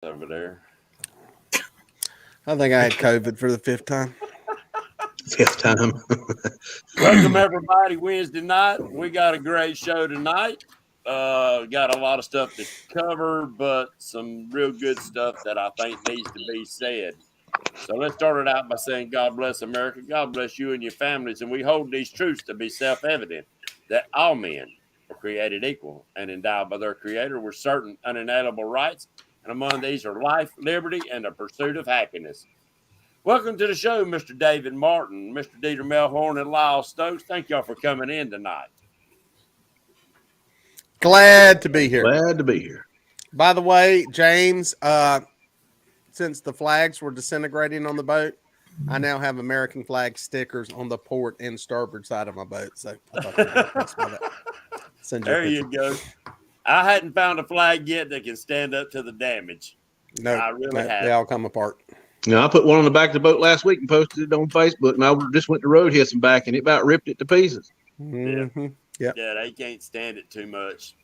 over there. I think I had COVID for the fifth time. Fifth time. Welcome everybody. Wednesday night. We got a great show tonight. Got a lot of stuff to cover, but some real good stuff that I think needs to be said. So let's start it out by saying God bless America. God bless you and your families. And we hold these truths to be self-evident that all men are created equal and endowed by their creator with certain unalienable rights. And among these are life, liberty, and the pursuit of happiness. Welcome to the show, Mr. David Martin, Mr. Dieter Melhorn, and Lyle Stokes. Thank y'all for coming in tonight. Glad to be here. Glad to be here. By the way, James, since the flags were disintegrating on the boat, I now have American flag stickers on the port and starboard side of my boat. So I thought send you There you go. I hadn't found a flag yet that can stand up to the damage. No, I really have. They all come apart. I put one on the back of the boat last week and posted it on Facebook, and I just went to road hissing back, and it about ripped it to pieces. Mm-hmm. Yeah, they can't stand it too much.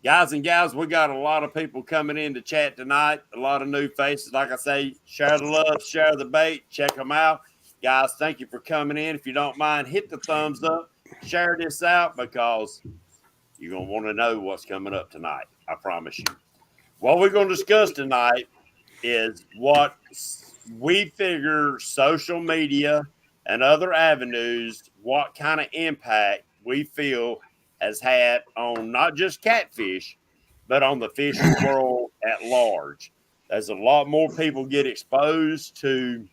Guys and gals, we got a lot of people coming in to chat tonight. A lot of new faces. Like I say, share the love, share the bait, check them out. Guys, thank you for coming in. If you don't mind, hit the thumbs up. Share this out because you're going to want to know what's coming up tonight. I promise you. What we're going to discuss tonight is what we figure social media and other avenues, what kind of impact we feel has had on not just catfish, but on the fishing world at large. There's a lot more people get exposed to,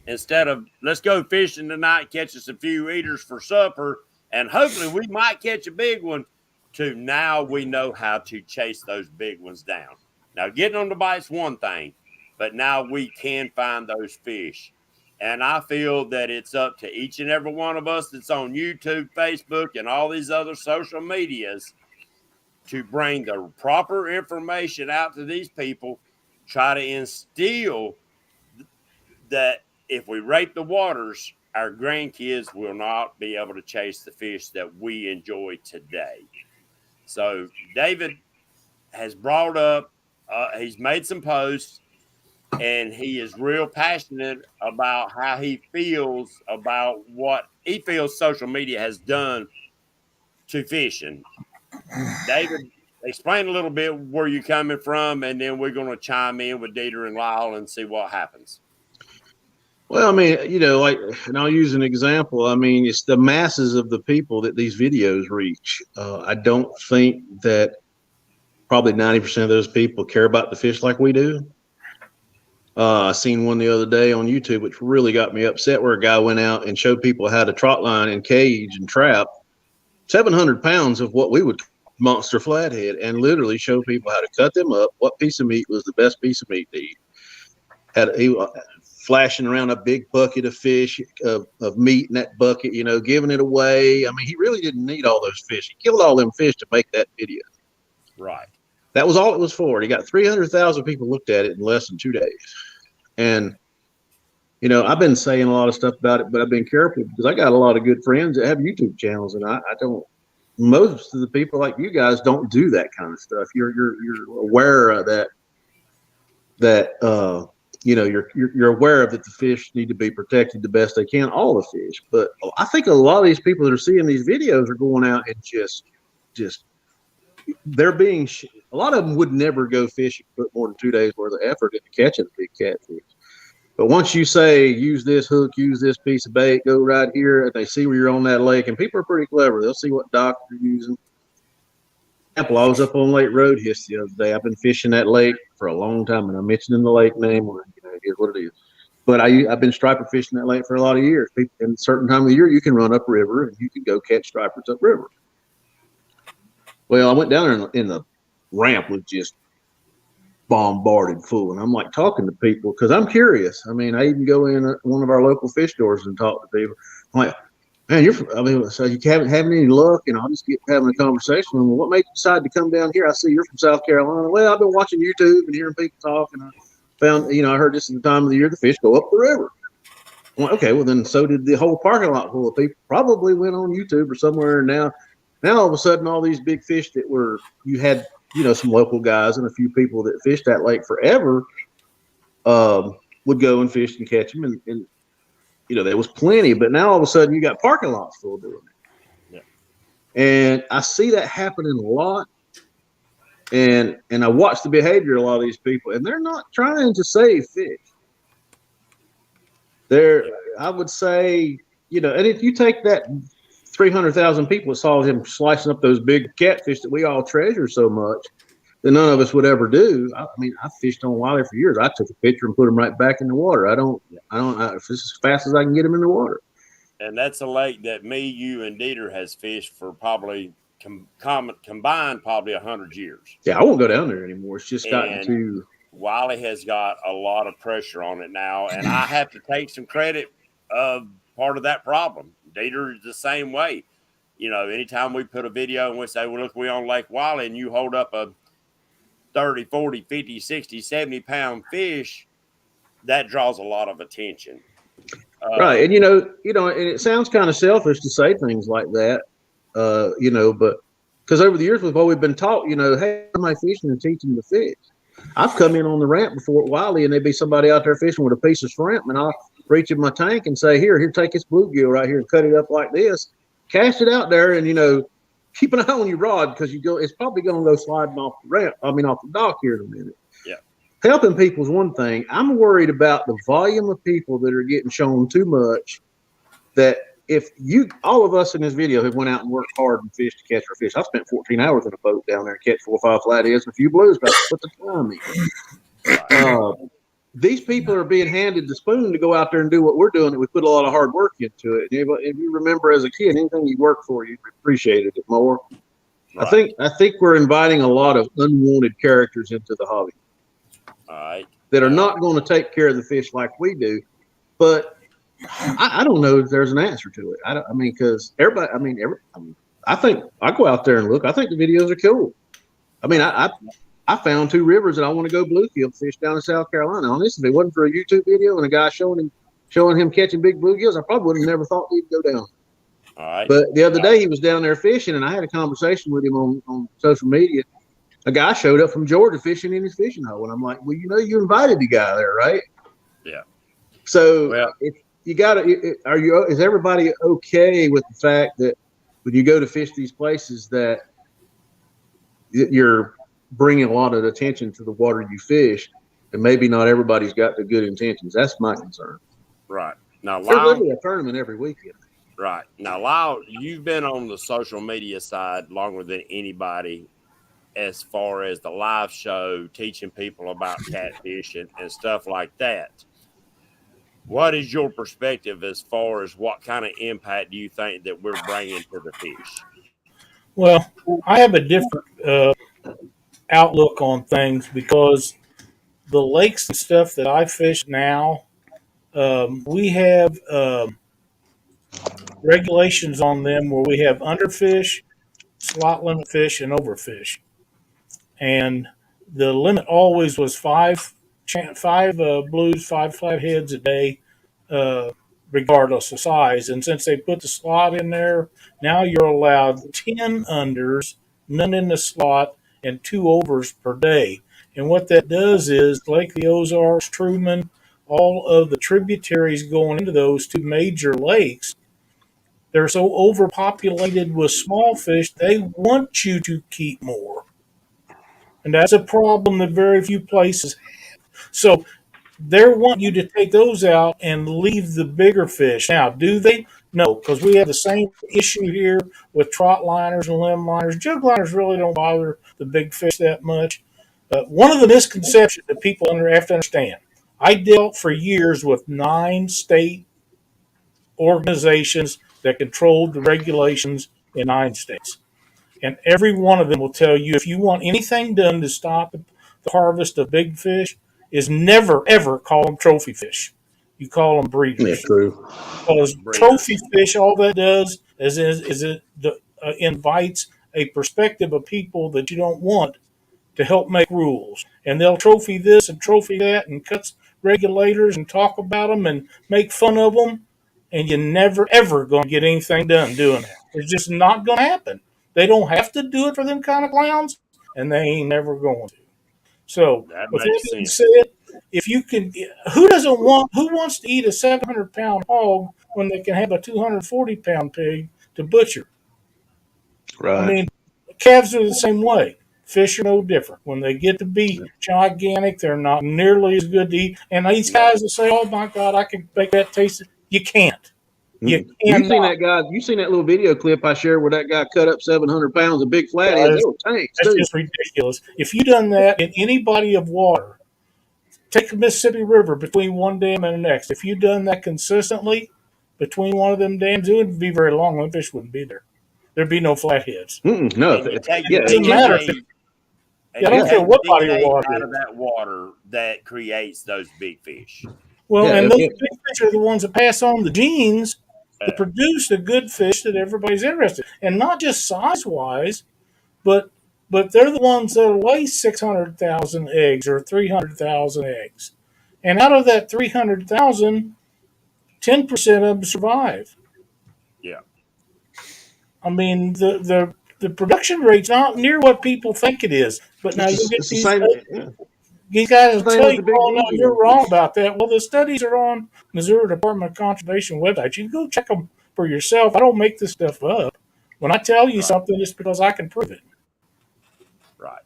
instead of let's go fishing tonight, catch us a few eaters for supper, and hopefully we might catch a big one, to now we know how to chase those big ones down. Now, getting on the bite's one thing, but now we can find those fish. And I feel that it's up to each and every one of us that's on YouTube, Facebook, and all these other social medias to bring the proper information out to these people, try to instill that if we rape the waters, our grandkids will not be able to chase the fish that we enjoy today. So David has brought up, he's made some posts, and he is real passionate about how he feels about what he feels social media has done to fishing. David, explain a little bit where you're coming from, and then we're going to chime in with Dieter and Lyle and see what happens. Well, I mean, and I'll use an example. I mean, it's the masses of the people that these videos reach. I don't think that probably 90% of those people care about the fish like we do. I seen one the other day on YouTube, which really got me upset, where a guy went out and showed people how to trot line and cage and trap 700 pounds of what we would monster flathead, and literally show people how to cut them up, what piece of meat was the best piece of meat to eat. He flashing around a big bucket of fish, of meat in that bucket, giving it away. I mean, he really didn't need all those fish. He killed all them fish to make that video. Right. That was all it was for. He got 300,000 people looked at it in less than 2 days. And, I've been saying a lot of stuff about it, but I've been careful because I got a lot of good friends that have YouTube channels, and I don't. Most of the people like you guys don't do that kind of stuff. You're aware of that. You're aware of that the fish need to be protected the best they can, all the fish. But I think a lot of these people that are seeing these videos are going out and just they're being. A lot of them would never go fishing, put more than 2 days worth of effort into catching a big catfish. But once you say, use this hook, use this piece of bait, go right here, and they see where you're on that lake, and people are pretty clever. They'll see what dock you're using. For example, I was up on Lake Roadhiss the other day. I've been fishing that lake for a long time, and I'm mentioning the lake name. It is what it is. But I've been striper fishing that lake for a lot of years. In a certain time of the year, you can run upriver, and you can go catch stripers upriver. Well, I went down there, and the ramp was just bombarded full, and I'm like talking to people because I'm curious. I mean, I even go in one of our local fish stores and talk to people. I'm like, man, so you haven't having any luck, and I'll just get having a conversation. Well, what made you decide to come down here? I see you're from South Carolina. Well, I've been watching YouTube and hearing people talk, and I found, I heard this is the time of the year the fish go up the river. I'm like, okay, well then so did the whole parking lot full of people. Probably went on YouTube or somewhere, and now all of a sudden all these big fish that you had some local guys and a few people that fished that lake forever would go and fish and catch them, and there was plenty. But now all of a sudden you got parking lots full doing it, and I see that happening a lot. And I watch the behavior of a lot of these people, and they're not trying to save fish. I would say, and if you take that 300,000 people that saw him slicing up those big catfish that we all treasure so much that none of us would ever do. I fished on Wiley for years. I took a picture and put them right back in the water. If it's as fast as I can get them in the water. And that's a lake that me, you, and Dieter has fished for probably combined probably 100 years. Yeah, I won't go down there anymore. It's just gotten too. Wiley has got a lot of pressure on it now, and I have to take some credit of part of that problem. Dieter is the same way. Anytime we put a video and we say, well, look, we're on Lake Wiley, and you hold up a 30, 40, 50, 60, 70-pound fish, that draws a lot of attention. Right. And, and it sounds kind of selfish to say things like that, but because over the years we've always been taught, hey, somebody fishing and teaching to fish. I've come in on the ramp before at Wiley, and there'd be somebody out there fishing with a piece of shrimp, and I'll reach in my tank and say, here, take this bluegill right here and cut it up like this, cast it out there, and, keep an eye on your rod because it's probably going to go sliding off the dock here in a minute. Yeah. Helping people is one thing. I'm worried about the volume of people that are getting shown too much. That if all of us in this video have went out and worked hard and fished to catch our fish. I spent 14 hours in a boat down there and catch 4 or 5 flatheads and a few blues. But put the time in. These people are being handed the spoon to go out there and do what we're doing. And we put a lot of hard work into it. If you remember as a kid, anything you worked for, you appreciated it more. Right. I think we're inviting a lot of unwanted characters into the hobby. All right. That are not going to take care of the fish like we do. But I don't know if there's an answer to it. Because everybody, I think I go out there and look. I think the videos are cool. I found 2 rivers that I want to go bluegill fish down in South Carolina. Honestly, if it wasn't for a YouTube video and a guy showing him catching big bluegills, I probably would have never thought he'd go down. All right. But the other day he was down there fishing, and I had a conversation with him on social media. A guy showed up from Georgia fishing in his fishing hole, and I'm like, well, you invited the guy there, right? Yeah. So if you got to, is everybody okay with the fact that when you go to fish these places that you're bringing a lot of attention to the water you fish, and maybe not everybody's got the good intentions? That's my concern. Right. Now, there's literally a tournament every weekend. Right. Now, Lyle, you've been on the social media side longer than anybody as far as the live show, teaching people about catfishing and stuff like that. What is your perspective as far as what kind of impact do you think that we're bringing to the fish? Well, I have a different outlook on things because the lakes and stuff that I fish now, we have regulations on them where we have underfish, slot limit fish, and overfish. And the limit always was five blues, 5 flatheads a day, regardless of size. And since they put the slot in there, now you're allowed 10 unders, none in the slot, and 2 overs per day. And what that does is Lake the Ozarks, Truman, all of the tributaries going into those 2 major lakes, they're so overpopulated with small fish, they want you to keep more. And that's a problem that very few places have. So they want you to take those out and leave the bigger fish. Now, do they? No, because we have the same issue here with trot liners and limb liners. Jug liners really don't bother the big fish that much. One of the misconceptions that people have to understand, I dealt for years with 9 state organizations that controlled the regulations in 9 states. And every one of them will tell you if you want anything done to stop the harvest of big fish, is never, ever call them trophy fish. You call them breeders. Yeah, true. Because trophy fish, all that does is it invites a perspective of people that you don't want to help make rules. And they'll trophy this and trophy that and cut regulators and talk about them and make fun of them. And you're never, ever going to get anything done doing that. It's just not going to happen. They don't have to do it for them kind of clowns, and they ain't never going to. So, That with that makes being sense. said, if you can, who wants to eat a 700-pound hog when they can have a 240-pound pig to butcher? I Right. mean, calves are the same way. Fish are no different. When they get to be gigantic, they're not nearly as good to eat. And these No. guys will say, "Oh my God, I can make that taste." You can't. You You seen cannot. that guy? You seen that little video clip I shared where that guy cut up 700 pounds of big flatheads? They were tanks That's too. just ridiculous. If you done that in any body of water, take the Mississippi River between one dam and the next. If you done that consistently between one of them dams, it wouldn't be very long. The fish wouldn't be there. There'd be no flatheads. No, And you take yeah, the It doesn't matter. DNA, Yeah, and I you don't care take the what body of DNA water out it of is. that water that creates those big fish. Well, yeah. and those big fish are the ones that pass on the genes to Yeah. produce the good fish that everybody's interested in. And not just size wise, but they're the ones that lay 600,000 eggs or 300,000 eggs. And out of that 300,000, 10% of them survive. Yeah. I mean, the production rate's not near what people think it is. But now you get It's the same. Yeah. these guys will Same tell with you, the big "Oh no, you're bluegill. wrong about that." Well, the studies are on Missouri Department of Conservation website. You can go check them for yourself. I don't make this stuff up. When I tell you Right. something, it's because I can prove it. Right.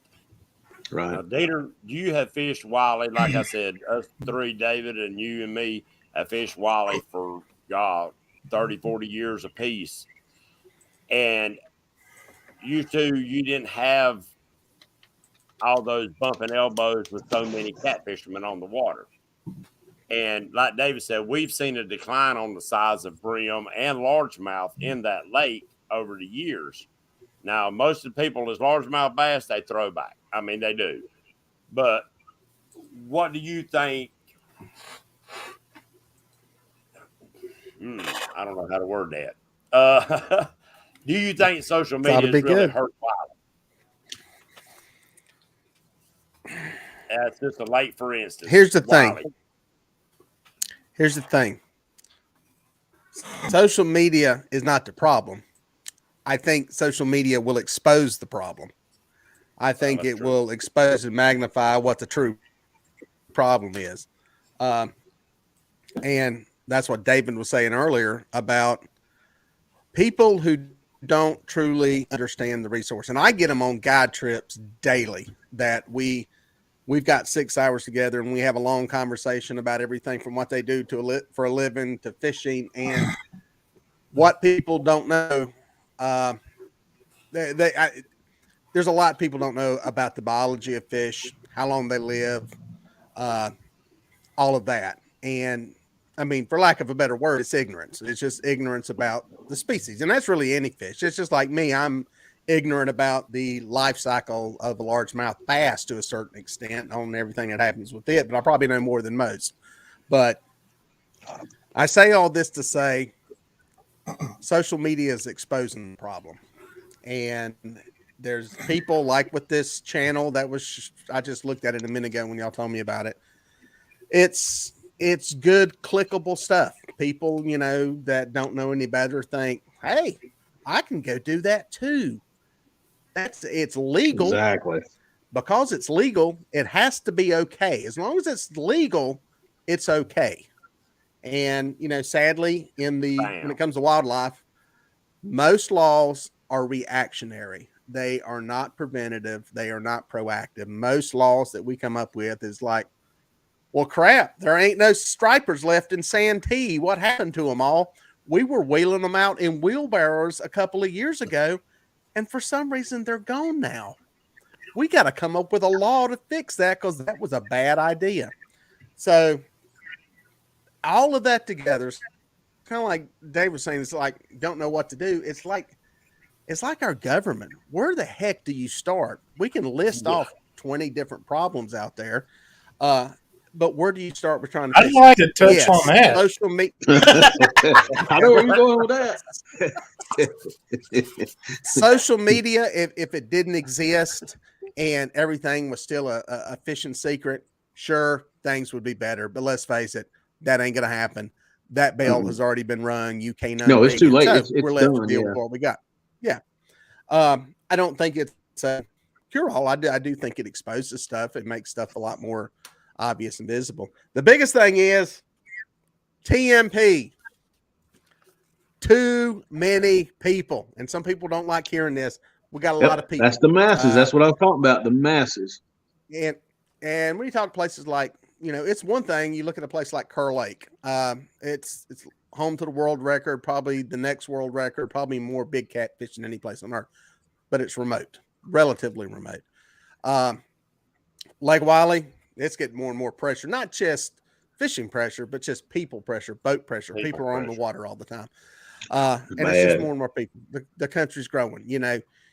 Right. Now, Dieter, you have fished Wiley. Like I said, us three, David and you and me, have fished Wiley for, God, 30, 40 years apiece. And you two, you didn't have all those bumping elbows with so many catfishermen on the water. And like David said, we've seen a decline on the size of brim and largemouth in that lake over the years. Now, most of the people, as largemouth bass, they throw back. I mean, they do. But what do you think? I don't know how to word that. Do you think social Thought media it'd has be really good. hurt Wiley? That's just a lake, for instance. Here's the thing. Wiley. Here's the thing. Social media is not the problem. I think social media will expose the problem. I think that's it true. will expose and magnify what the true problem is. And that's what David was saying earlier about people who don't truly understand the resource. And I get them on guide trips daily that we've got 6 hours together and we have a long conversation about everything from what they do for a living to fishing. And what people don't know, there's a lot people don't know about the biology of fish, how long they live, all of that. And I mean, for lack of a better word, it's ignorance. It's just ignorance about the species. And that's really any fish. It's just like me. I'm ignorant about the life cycle of a largemouth bass to a certain extent on everything that happens with it, but I probably know more than most. But I say all this to say social media is exposing the problem. And there's people like with this channel I just looked at it a minute ago when y'all told me about it. It's good clickable stuff. People, that don't know any better think, hey, I can go do that too. It's legal. Exactly. Because it's legal, it has to be okay. As long as it's legal, it's okay. And, sadly, when it comes to wildlife, most laws are reactionary. They are not preventative. They are not proactive. Most laws that we come up with is like, well, crap, there ain't no stripers left in Santee. What happened to them all? We were wheeling them out in wheelbarrows a couple of years ago, and for some reason they're gone now. We got to come up with a law to fix that because that was a bad idea. So all of that together, it's kind of like Dave was saying, it's like, don't know what to do. It's like our government. Where the heck do you start? We can list off 20 different problems out there. But where do you start with trying to I'd like to touch on that. Social media. I know where you're going with that. Social media, if it didn't exist and everything was still a fishing secret, sure, things would be better. But let's face it, that ain't going to happen. That bell has already been rung. You can't. No, it's too late. So it's we're left done, to deal with what we got. Yeah. I don't think it's cure all. I do think it exposes stuff. It makes stuff a lot more obvious and visible. The biggest thing is TMP. Too many people, and some people don't like hearing this. We got a lot of people. That's the masses. That's what I'm talking about. The masses. And when you talk places like, it's one thing. You look at a place like Kerr Lake. It's home to the world record, probably the next world record, probably more big catfish than any place on earth. But it's remote, relatively remote. Lake Wiley, it's getting more and more pressure, not just fishing pressure, but just people pressure, boat pressure. People are on the water all the time. And it's just more and more people. The country's growing.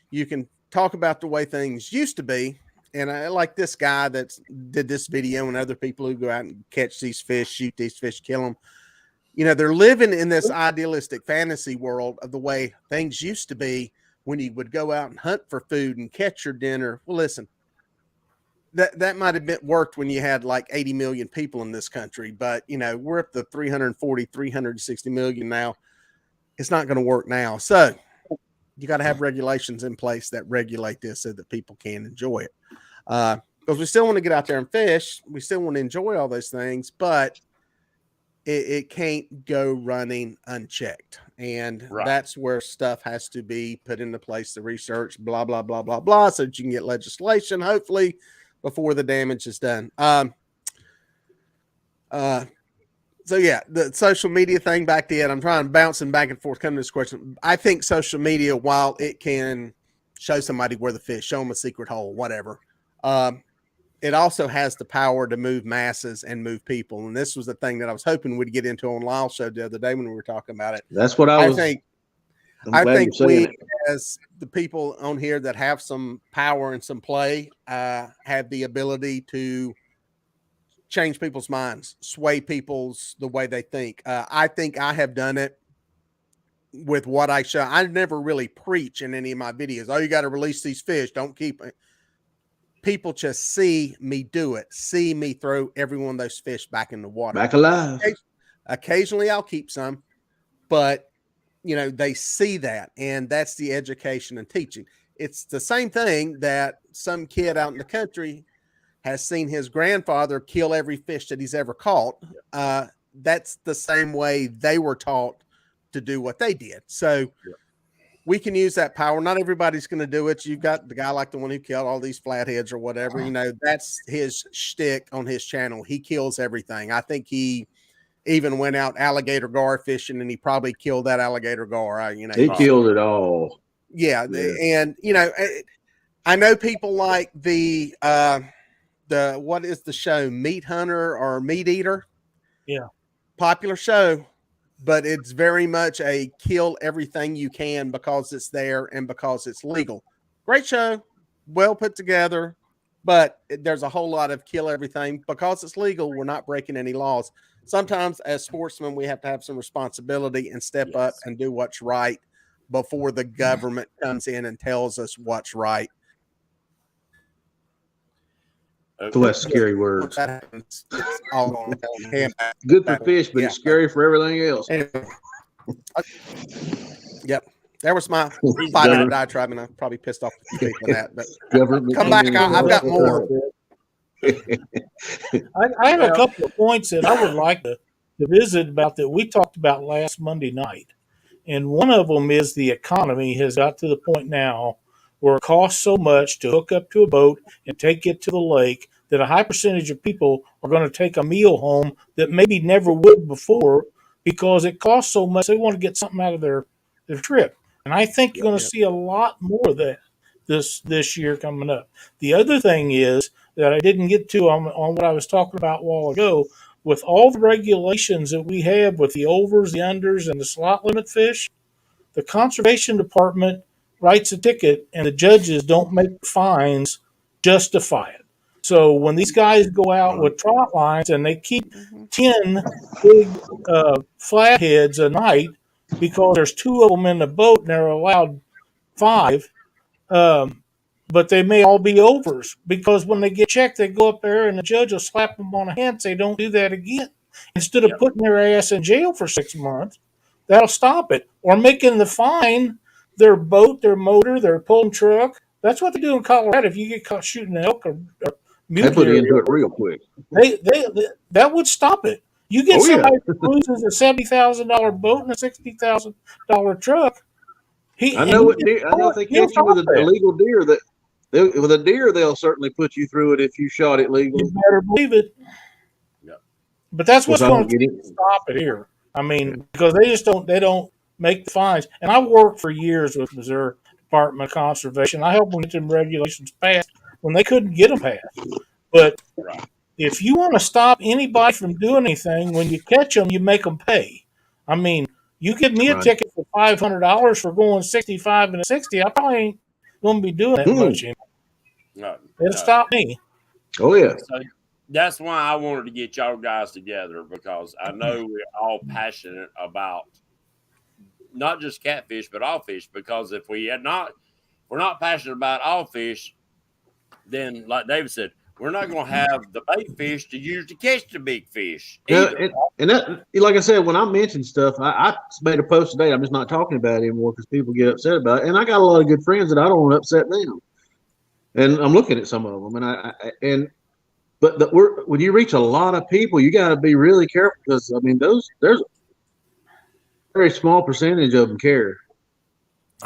You can talk about the way things used to be. And I like this guy that did this video and other people who go out and catch these fish, shoot these fish, kill them. They're living in this idealistic fantasy world of the way things used to be when you would go out and hunt for food and catch your dinner. Well, listen, that might have worked when you had like 80 million people in this country. But, we're up to 340, 360 million now. It's not going to work now. So you got to have regulations in place that regulate this so that people can enjoy it. Because we still want to get out there and fish. We still want to enjoy all those things, but it can't go running unchecked. And that's where stuff has to be put into place, the research, blah, blah, blah, blah, blah, so that you can get legislation, hopefully, before the damage is done. So yeah, the social media thing back then, I'm trying bouncing back and forth coming to this question. I think social media, while it can show somebody where the fish, show them a secret hole, whatever, it also has the power to move masses and move people. And this was the thing that I was hoping we'd get into on Lyle's show the other day when we were talking about it. That's what I think we, as the people on here that have some power and some play, have the ability to change people's minds, sway the way they think. I think I have done it with what I show. I never really preach in any of my videos. Oh, you got to release these fish. Don't keep it. People just see me do it, see me throw every one of those fish back in the water. Back alive. Occasionally I'll keep some, but they see that, and that's the education and teaching. It's the same thing that some kid out in the country has seen his grandfather kill every fish that he's ever caught. That's the same way they were taught to do what they did. So we can use that power. Not everybody's going to do it. You've got the guy like the one who killed all these flatheads or whatever. That's his shtick on his channel. He kills everything. I think he even went out alligator gar fishing, and he probably killed that alligator gar. He killed it all. Yeah. And, I know people like the what is the show, Meat Hunter or Meat Eater? Yeah. Popular show, but it's very much a kill everything you can because it's there and because it's legal. Great show, well put together, but there's a whole lot of kill everything because it's legal. We're not breaking any laws. Sometimes as sportsmen, we have to have some responsibility and step up and do what's right before the government comes in and tells us what's right. So that's scary words. It's all going hand. Good for fish, but it's scary for everything else. Yep. There was my 5-minute diatribe, and I'm probably pissed off the people in that. But come back. I've got more. I have a couple of points that I would like to visit about that we talked about last Monday night. And one of them is the economy has got to the point now where it costs so much to hook up to a boat and take it to the lake that a high percentage of people are going to take a meal home that maybe never would before because it costs so much. They want to get something out of their trip. And I think you're going to see a lot more of that this year coming up. The other thing is that I didn't get to on what I was talking about a while ago, with all the regulations that we have with the overs, the unders, and the slot limit fish, the conservation department writes a ticket and the judges don't make fines justify it. So when these guys go out with trot lines and they keep 10 big flatheads a night because there's 2 of them in the boat and they're allowed 5, but they may all be overs because when they get checked, they go up there and the judge will slap them on the hand and say, don't do that again. Instead of putting their ass in jail for 6 months, that'll stop it. Or making the fine their boat, their motor, their pulling truck, That's what they do in Colorado. If you get caught shooting an elk or mule They put deer, into it real quick. they that would stop it. You get Oh yeah, somebody who loses a $70,000 boat and a $60,000 truck. I And know you what get deer. I know if caught, they he'll catch you with stop an that. illegal deer, with a deer they'll certainly put you through it if you shot it legally. You better believe it. Yep. But that's Of course, what's I going don't to get it. take to stop it here. I mean, because they don't make the fines. And I worked for years with Missouri Department of Conservation. I helped them get them regulations passed when they couldn't get them passed. But Right. if you want to stop anybody from doing anything, when you catch them, you make them pay. I mean, you give me a Right. ticket for $500 for going 65 and a 60, I probably ain't going to be doing that much anymore. No, It'll no. stop me. Oh yeah, So that's why I wanted to get y'all guys together, because I know we're all passionate about not just catfish, but all fish. Because if we're not passionate about all fish, then like David said, we're not going to have the bait fish to use to catch the big fish yeah, either. and that, like I said, when I mention stuff, I made a post today. I'm just not talking about it anymore because people get upset about it. And I got a lot of good friends that I don't want to upset them. And I'm looking at some of them, but when you reach a lot of people, you got to be really careful because I mean there's a very small percentage of them care.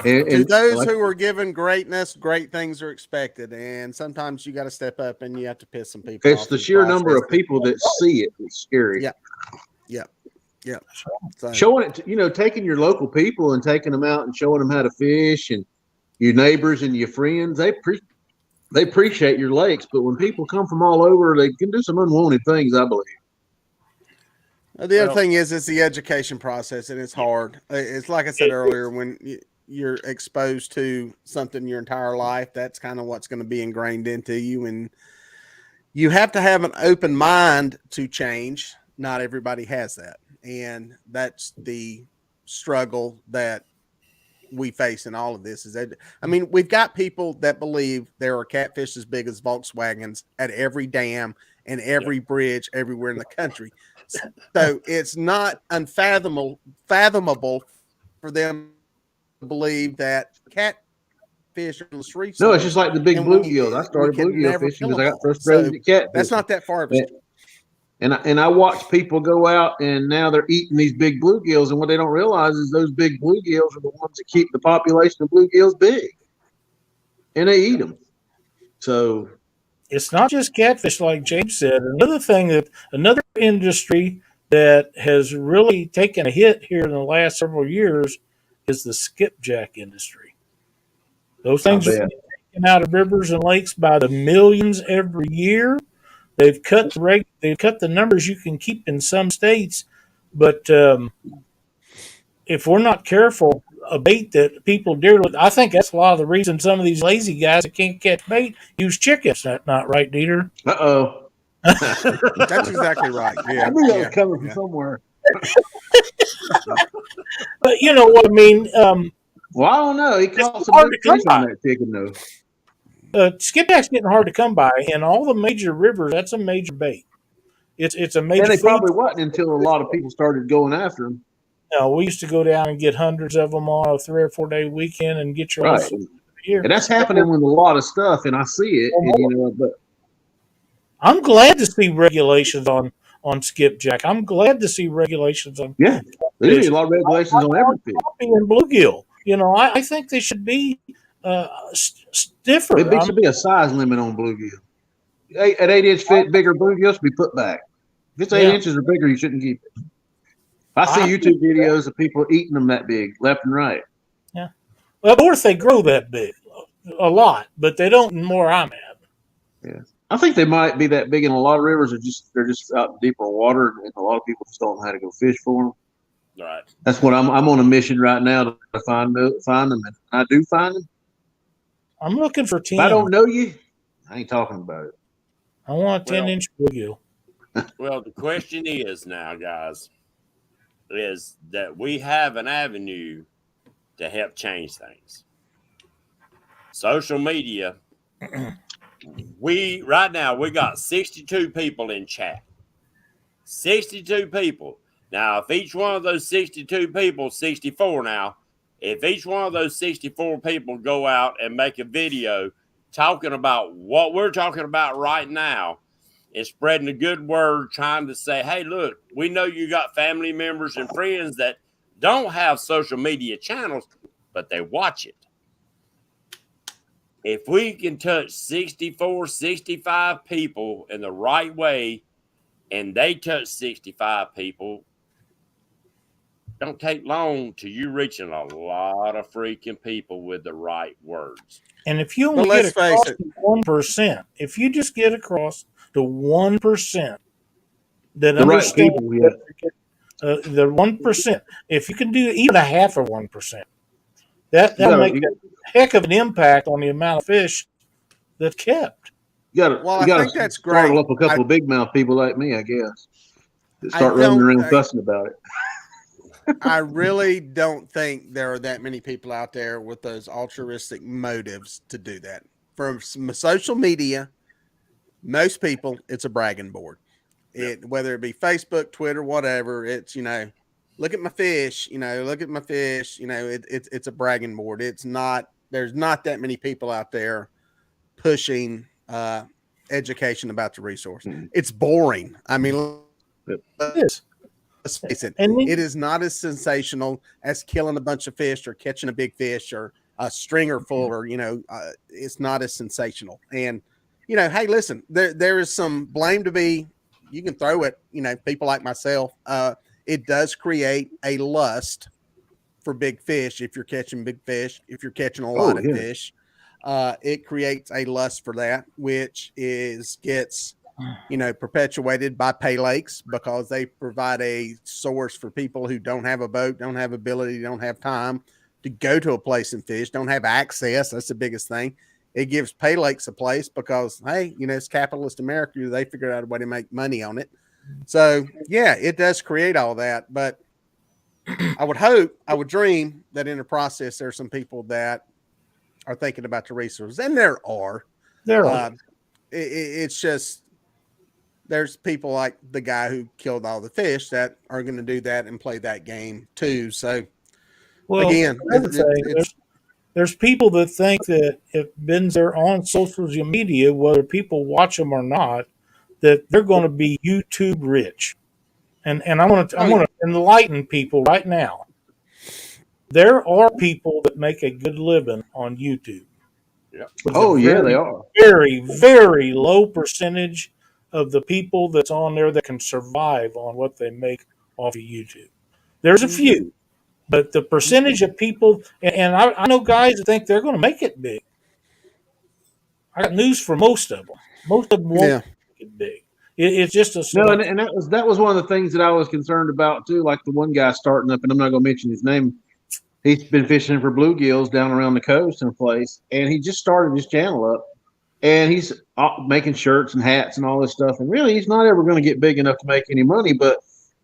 To those Like, who are given greatness, great things are expected, and sometimes you got to step up and you have to piss some people it's off. the in sheer number process. of people that see it that's scary. Yeah. So, Showing it, taking your local people and taking them out and showing them how to fish, and your neighbors and your friends, they appreciate your lakes. But when people come from all over, they can do some unwanted things, I believe. the other thing is, it's the education process, and it's hard. It's like I said earlier, when you're exposed to something your entire life, that's kind of what's going to be ingrained into you, and you have to have an open mind to change. Not everybody has that, and that's the struggle that we face in all of this. Is that, I mean, we've got people that believe there are catfish as big as Volkswagens at every dam and every bridge everywhere in the country. So it's not unfathomable for them to believe that catfish on the streets. No, it's just like the big and bluegills. I we started can bluegill never fishing kill because them I got all. frustrated So at catfish. that's not that far of a stretch. And I watch people go out and now they're eating these big bluegills, and what they don't realize is those big bluegills are the ones that keep the population of bluegills big, and they eat them. So It's not just catfish, like James said. Another industry that has really taken a hit here in the last several years is the skipjack industry. Those I things are bet. taken out of rivers and lakes by the millions every year. They've cut the numbers you can keep in some states, but if we're not careful, a bait that people dearly, I think that's a lot of the reason some of these lazy guys that can't catch bait use chickens. That's not right, Dieter. Uh-oh. That's exactly right. Yeah, I knew that was yeah, coming from yeah. somewhere. But you know what I mean. Well, I don't know. He caught some hard big to come fish on by. that chicken, though. Skipjack's getting hard to come by, and all the major rivers. That's a major bait. It's a And major they food. probably wasn't until a lot of people started going after them. We used to go down and get hundreds of them on a 3 or 4 day weekend and get your Right. whole year. And that's happening with a lot of stuff, and I see it. And, but I'm glad to see regulations on skipjack. I'm glad to see regulations on yeah, there's fish. a lot of regulations on every fish. And bluegill. I think they should be stiffer. There should be a size limit on bluegill. An 8-inch bigger bluegill should be put back. If it's 8 inches or bigger, you shouldn't keep it. I see YouTube videos of people eating them that big, left and right. Yeah. Well, of course they grow that big, a lot, but they don't more I'm at. Yeah, I think they might be that big in a lot of rivers. They're just out in deeper water, and a lot of people just don't know how to go fish for them. Right. That's what I'm on a mission right now to find them, and I do find them. I'm looking for 10. If I don't know you, I ain't talking about it. I want a 10-inch bluegill. Well, the question is now, guys, is that we have an avenue to help change things. Social media. Right now we got 62 people in chat. 62 people. Now, if each one of those 62 people, 64 now, If each one of those 64 people go out and make a video talking about what we're talking about right now, and spreading a good word, trying to say, hey, look, we know you got family members and friends that don't have social media channels, but they watch it. If we can touch 64, 65 people in the right way, and they touch 65 people, don't take long till you're reaching a lot of freaking people with the right words. And if you But only get let's face across it. to 1%, if you just get across to 1% that The right understand people, yeah. the 1%, if you can do even a half of 1%, that'll make a heck of an impact on the amount of fish that's kept. You Well, I got think to that's startle great. up a couple of big mouth people like me, I guess. That I start running don't around think- fussing about it. I really don't think there are that many people out there with those altruistic motives to do that. From social media, most people, it's a bragging board. Whether it be Facebook, Twitter, whatever, it's, look at my fish, look at my fish, it's a bragging board. It's not, there's not that many people out there pushing education about the resource. It's boring. I mean, It is. let's face it, And it is not as sensational as killing a bunch of fish or catching a big fish or a stringer full, or it's not as sensational. And hey, listen, there is some blame to be. You can throw it. People like myself. It does create a lust for big fish. If you're catching big fish, if you're catching a lot of fish, it creates a lust for that, which gets perpetuated by pay lakes, because they provide a source for people who don't have a boat, don't have ability, don't have time to go to a place and fish, don't have access. That's the biggest thing. It gives pay lakes a place because, hey, it's capitalist America. They figured out a way to make money on it. So yeah, it does create all that. But I would dream that in the process, there's some people that are thinking about the resources, and there are. It's just, there's people like the guy who killed all the fish that are going to do that and play that game too. So, again, there's people that think that if bins are on social media, whether people watch them or not, that they're going to be YouTube rich. And I want to enlighten people right now. There are people that make a good living on YouTube. Yeah. They are. Very, very low percentage of the people that's on there that can survive on what they make off of YouTube. There's a few, but the percentage of people, and I know guys that think they're going to make it big. I got news for most of them. Most of them won't make it big. It's just a no, and that was one of the things that I was concerned about too. Like the one guy starting up, and I'm not going to mention his name. He's been fishing for bluegills down around the coast in a place, and he just started his channel up, and he's making shirts and hats and all this stuff. And really, he's not ever going to get big enough to make any money. But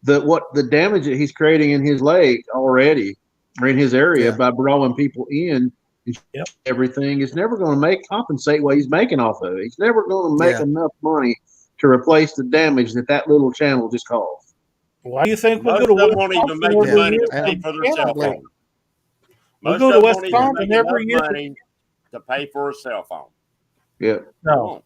the damage that he's creating in his lake already, or in his area, by brawling people in and everything, is never going to compensate what he's making off of it. He's never going to make enough money to replace the damage that little channel just caused. Why do you think most of them won't even make the money to pay for their cell phone? Most of them won't even make enough money to pay for a cell phone. Yeah. No.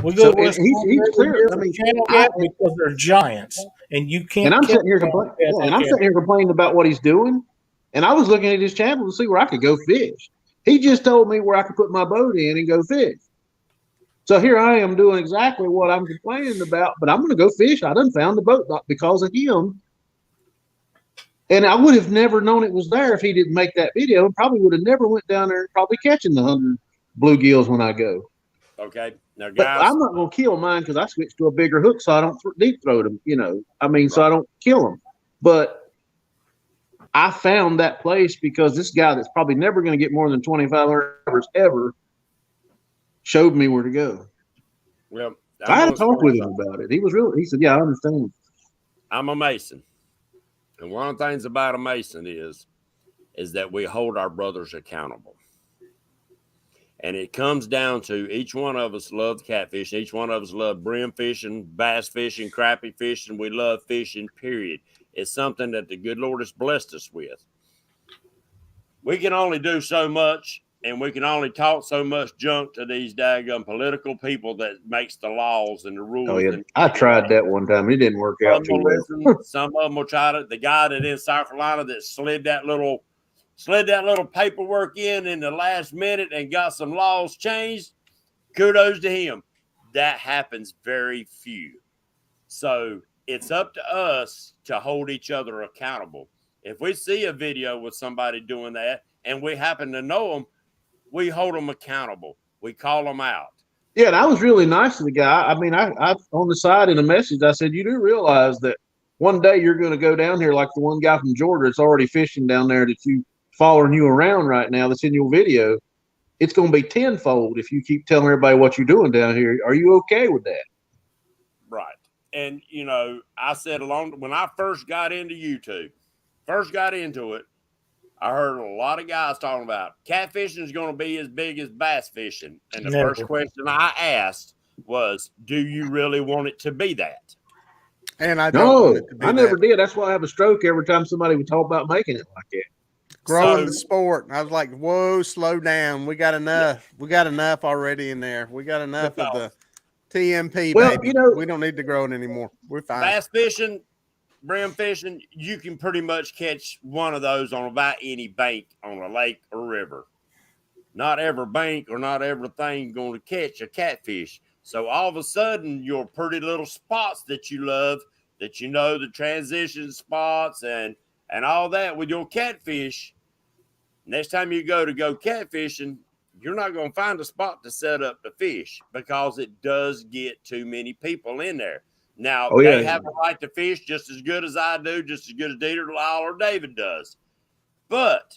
We go to West he's clear. I mean, because they're giants, and you can't. And I'm sitting here complaining. And I'm sitting here complaining about what he's doing. And I was looking at his channel to see where I could go fish. He just told me where I could put my boat in and go fish. So here I am doing exactly what I'm complaining about, but I'm going to go fish. I done found the boat because of him. And I would have never known it was there if he didn't make that video. And probably would have never went down there and probably catching the 100 bluegills when I go. Okay. Now, guys, but I'm not going to kill mine because I switched to a bigger hook so I don't deep throat them, so I don't kill them. But I found that place because this guy that's probably never going to get more than 2,500 hours ever showed me where to go. Well, I had to talk with him about it. He said, yeah, I understand. I'm a Mason. And one of the things about a Mason is that we hold our brothers accountable. And it comes down to each one of us love catfish. Each one of us love brim fishing, bass fishing, crappie fishing. We love fishing, period. It's something that the good Lord has blessed us with. we can only do so much, and we can only talk so much junk to these daggum political people that makes the laws and the rules. Oh yeah, and I tried that one time. It didn't work out too will well. listen. Some of them will try to. The guy that in South Carolina that slid that little paperwork in the last minute and got some laws changed. Kudos to him. That happens very few. So it's up to us to hold each other accountable. If we see a video with somebody doing that and we happen to know them, we hold them accountable. We call them out. Yeah, and I was really nice to the guy. I mean, I on the side in a message, I said, you do realize that one day you're going to go down here like the one guy from Georgia that's already fishing down there that you following you around right now that's in your video. It's going to be tenfold if you keep telling everybody what you're doing down here. Are you okay with that? Right. And, you know, I said when I first got into YouTube, I heard a lot of guys talking about catfishing is going to be as big as bass fishing. And the first question I asked was, do you really want it to be that? And I don't want it to be I never did. That's why I have a stroke every time somebody would talk about making it like that. Growing the sport. I was like, whoa, slow down. We got enough. Yeah. We got enough already in there. We got enough of the TMP, well, baby. You know, we don't need to grow it anymore. We're fine. Bass fishing, brim fishing, you can pretty much catch one of those on about any bank on a lake or river. Not every bank or not everything going to catch a catfish. So all of a sudden, your pretty little spots that you love, that you know, the transition spots and all that with your catfish, next time you go catfishing, you're not going to find a spot to set up the fish because it does get too many people in there. Now, they have a right to fish just as good as I do, just as good as Dieter, Lyle, or David does. But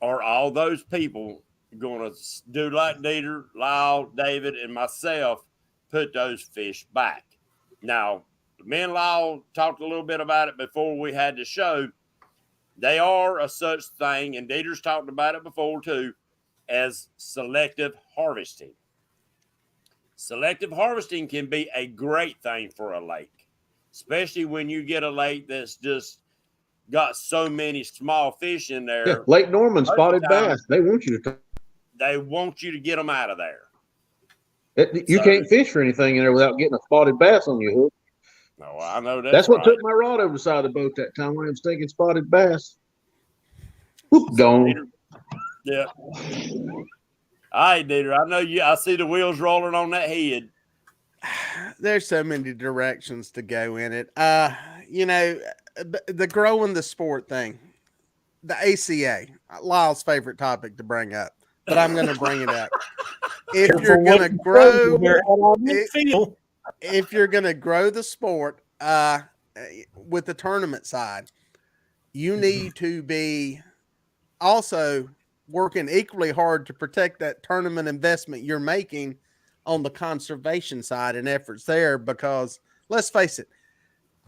are all those people going to do like Dieter, Lyle, David, and myself, put those fish back? Now, me and Lyle talked a little bit about it before we had the show. They are a such thing, and Dieter's talked about it before too, as selective harvesting. Selective harvesting can be a great thing for a lake, especially when you get a lake that's just got so many small fish in there. Yeah, Lake Norman, spotted bass. They want you to. They want you to get them out of there. You can't fish for anything in there without getting a spotted bass on your hook. No, I know that's what took my rod over the side of the boat that time when I was thinking spotted bass. Whoop, gone. Yeah. All right, Dieter. I know you. I see the wheels rolling on that head. There's so many directions to go in it. You know, the growing the sport thing, the ACA, Lyle's favorite topic to bring up, but I'm going to bring it up. If you're going to grow, if you're going to grow the sport with the tournament side, you need to be also working equally hard to protect that tournament investment you're making on the conservation side and efforts there, because let's face it,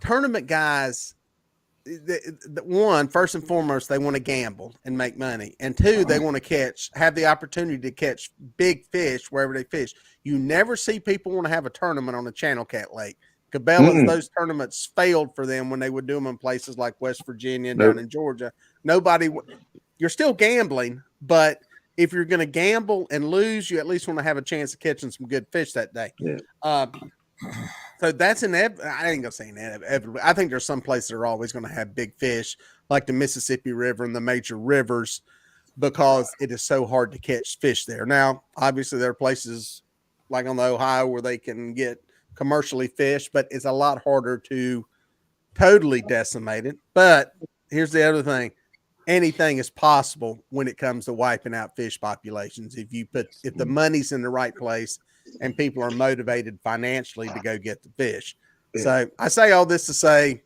tournament guys, one, first and foremost, they want to gamble and make money. And two, they want to have the opportunity to catch big fish wherever they fish. You never see people want to have a tournament on a channel cat lake. Cabela's, those tournaments failed for them when they would do them in places like West Virginia and down in Georgia. You're still gambling, but if you're going to gamble and lose, you at least want to have a chance of catching some good fish that day. Yeah. So that's inevitable. I ain't going to say inevitable. I think there's some places that are always going to have big fish, like the Mississippi River and the major rivers, because it is so hard to catch fish there. Now, obviously, there are places like on the Ohio where they can get commercially fished, but it's a lot harder to totally decimate it. But here's the other thing. Anything is possible when it comes to wiping out fish populations. If the money's in the right place and people are motivated financially to go get the fish. Yeah. So I say all this to say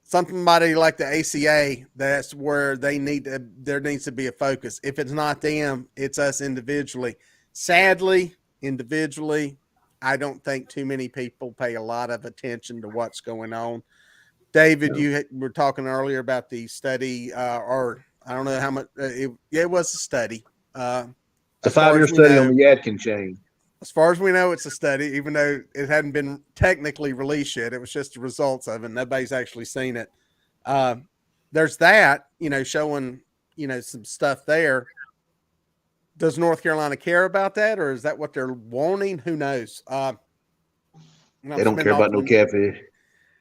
somebody like the ACA, that's where there needs to be a focus. If it's not them, it's us individually. Sadly, individually, I don't think too many people pay a lot of attention to what's going on. David, you were talking earlier about the study, or I don't know how much. It was a study. It's a 5-year study on the Yadkin chain. As far as we know, it's a study, even though it hadn't been technically released yet. It was just the results of it. Nobody's actually seen it. there's that, showing, some stuff there. Does North Carolina care about that, or is that what they're wanting? Who knows? They don't care about no catfish.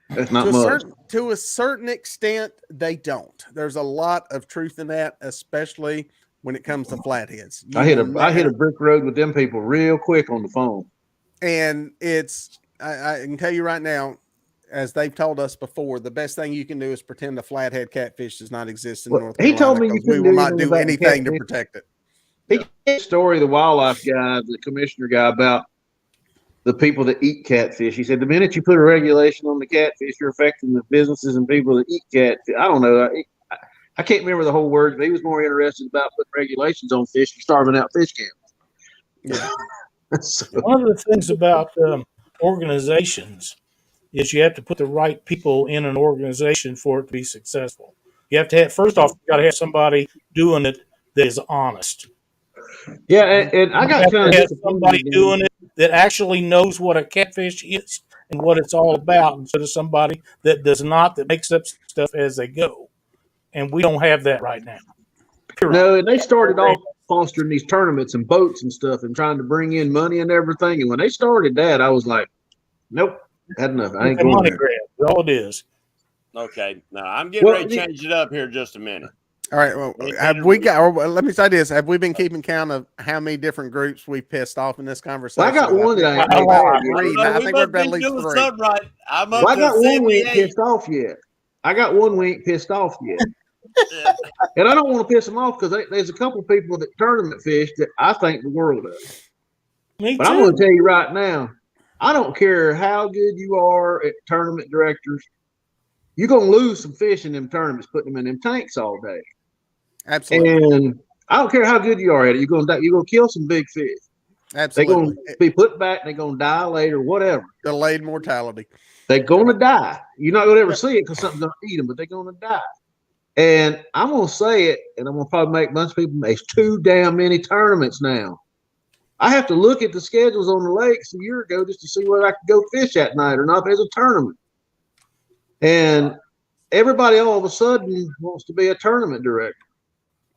That's not much. To a certain extent, they don't. There's a lot of truth in that, especially when it comes to flatheads. I hit a brick road with them people real quick on the phone. And I can tell you right now, as they've told us before, the best thing you can do is pretend a flathead catfish does not exist in North Carolina. He told me we will not do anything to protect it. He gave a story, the wildlife guy, the commissioner guy, about the people that eat catfish. He said the minute you put a regulation on the catfish, you're affecting the businesses and people that eat catfish. I don't know. I can't remember the whole words, but he was more interested about putting regulations on fish and starving out fish camps. Yeah. So, one of the things about organizations is you have to put the right people in an organization for it to be successful. You have to have, first off, you got to have somebody doing it that is honest. Yeah, and I got kind of somebody doing it that actually knows what a catfish is and what it's all about, instead of somebody that does not, that makes up stuff as they go. And we don't have that right now. No, and they started off fostering these tournaments and boats and stuff and trying to bring in money and everything. And when they started that, I was like, nope, had enough. I ain't going money there. grab. All it is. Okay, now I'm getting ready to change it up here just a minute. All right. Well, let me say this. Have we been keeping count of how many different groups we pissed off in this conversation? Well, I got one that I I think we're at least three. Right. I got one we ain't pissed off yet. And I don't want to piss them off because there's a couple people that tournament fish that I think the world of. But I'm going to tell you right now, I don't care how good you are at tournament directors. You're going to lose some fish in them tournaments, putting them in them tanks all day. Absolutely. And I don't care how good you are at it. You're going to kill some big fish. Absolutely. They're going to be put back. They're going to die later, whatever. Delayed mortality. They're going to die. You're not going to ever see it because something's going to eat them, but they're going to die. And I'm going to say it, and I'm going to probably make a bunch of people, there's too damn many tournaments now. I have to look at the schedules on the lakes a year ago just to see whether I could go fish that night or not if there's a tournament. And everybody all of a sudden wants to be a tournament director.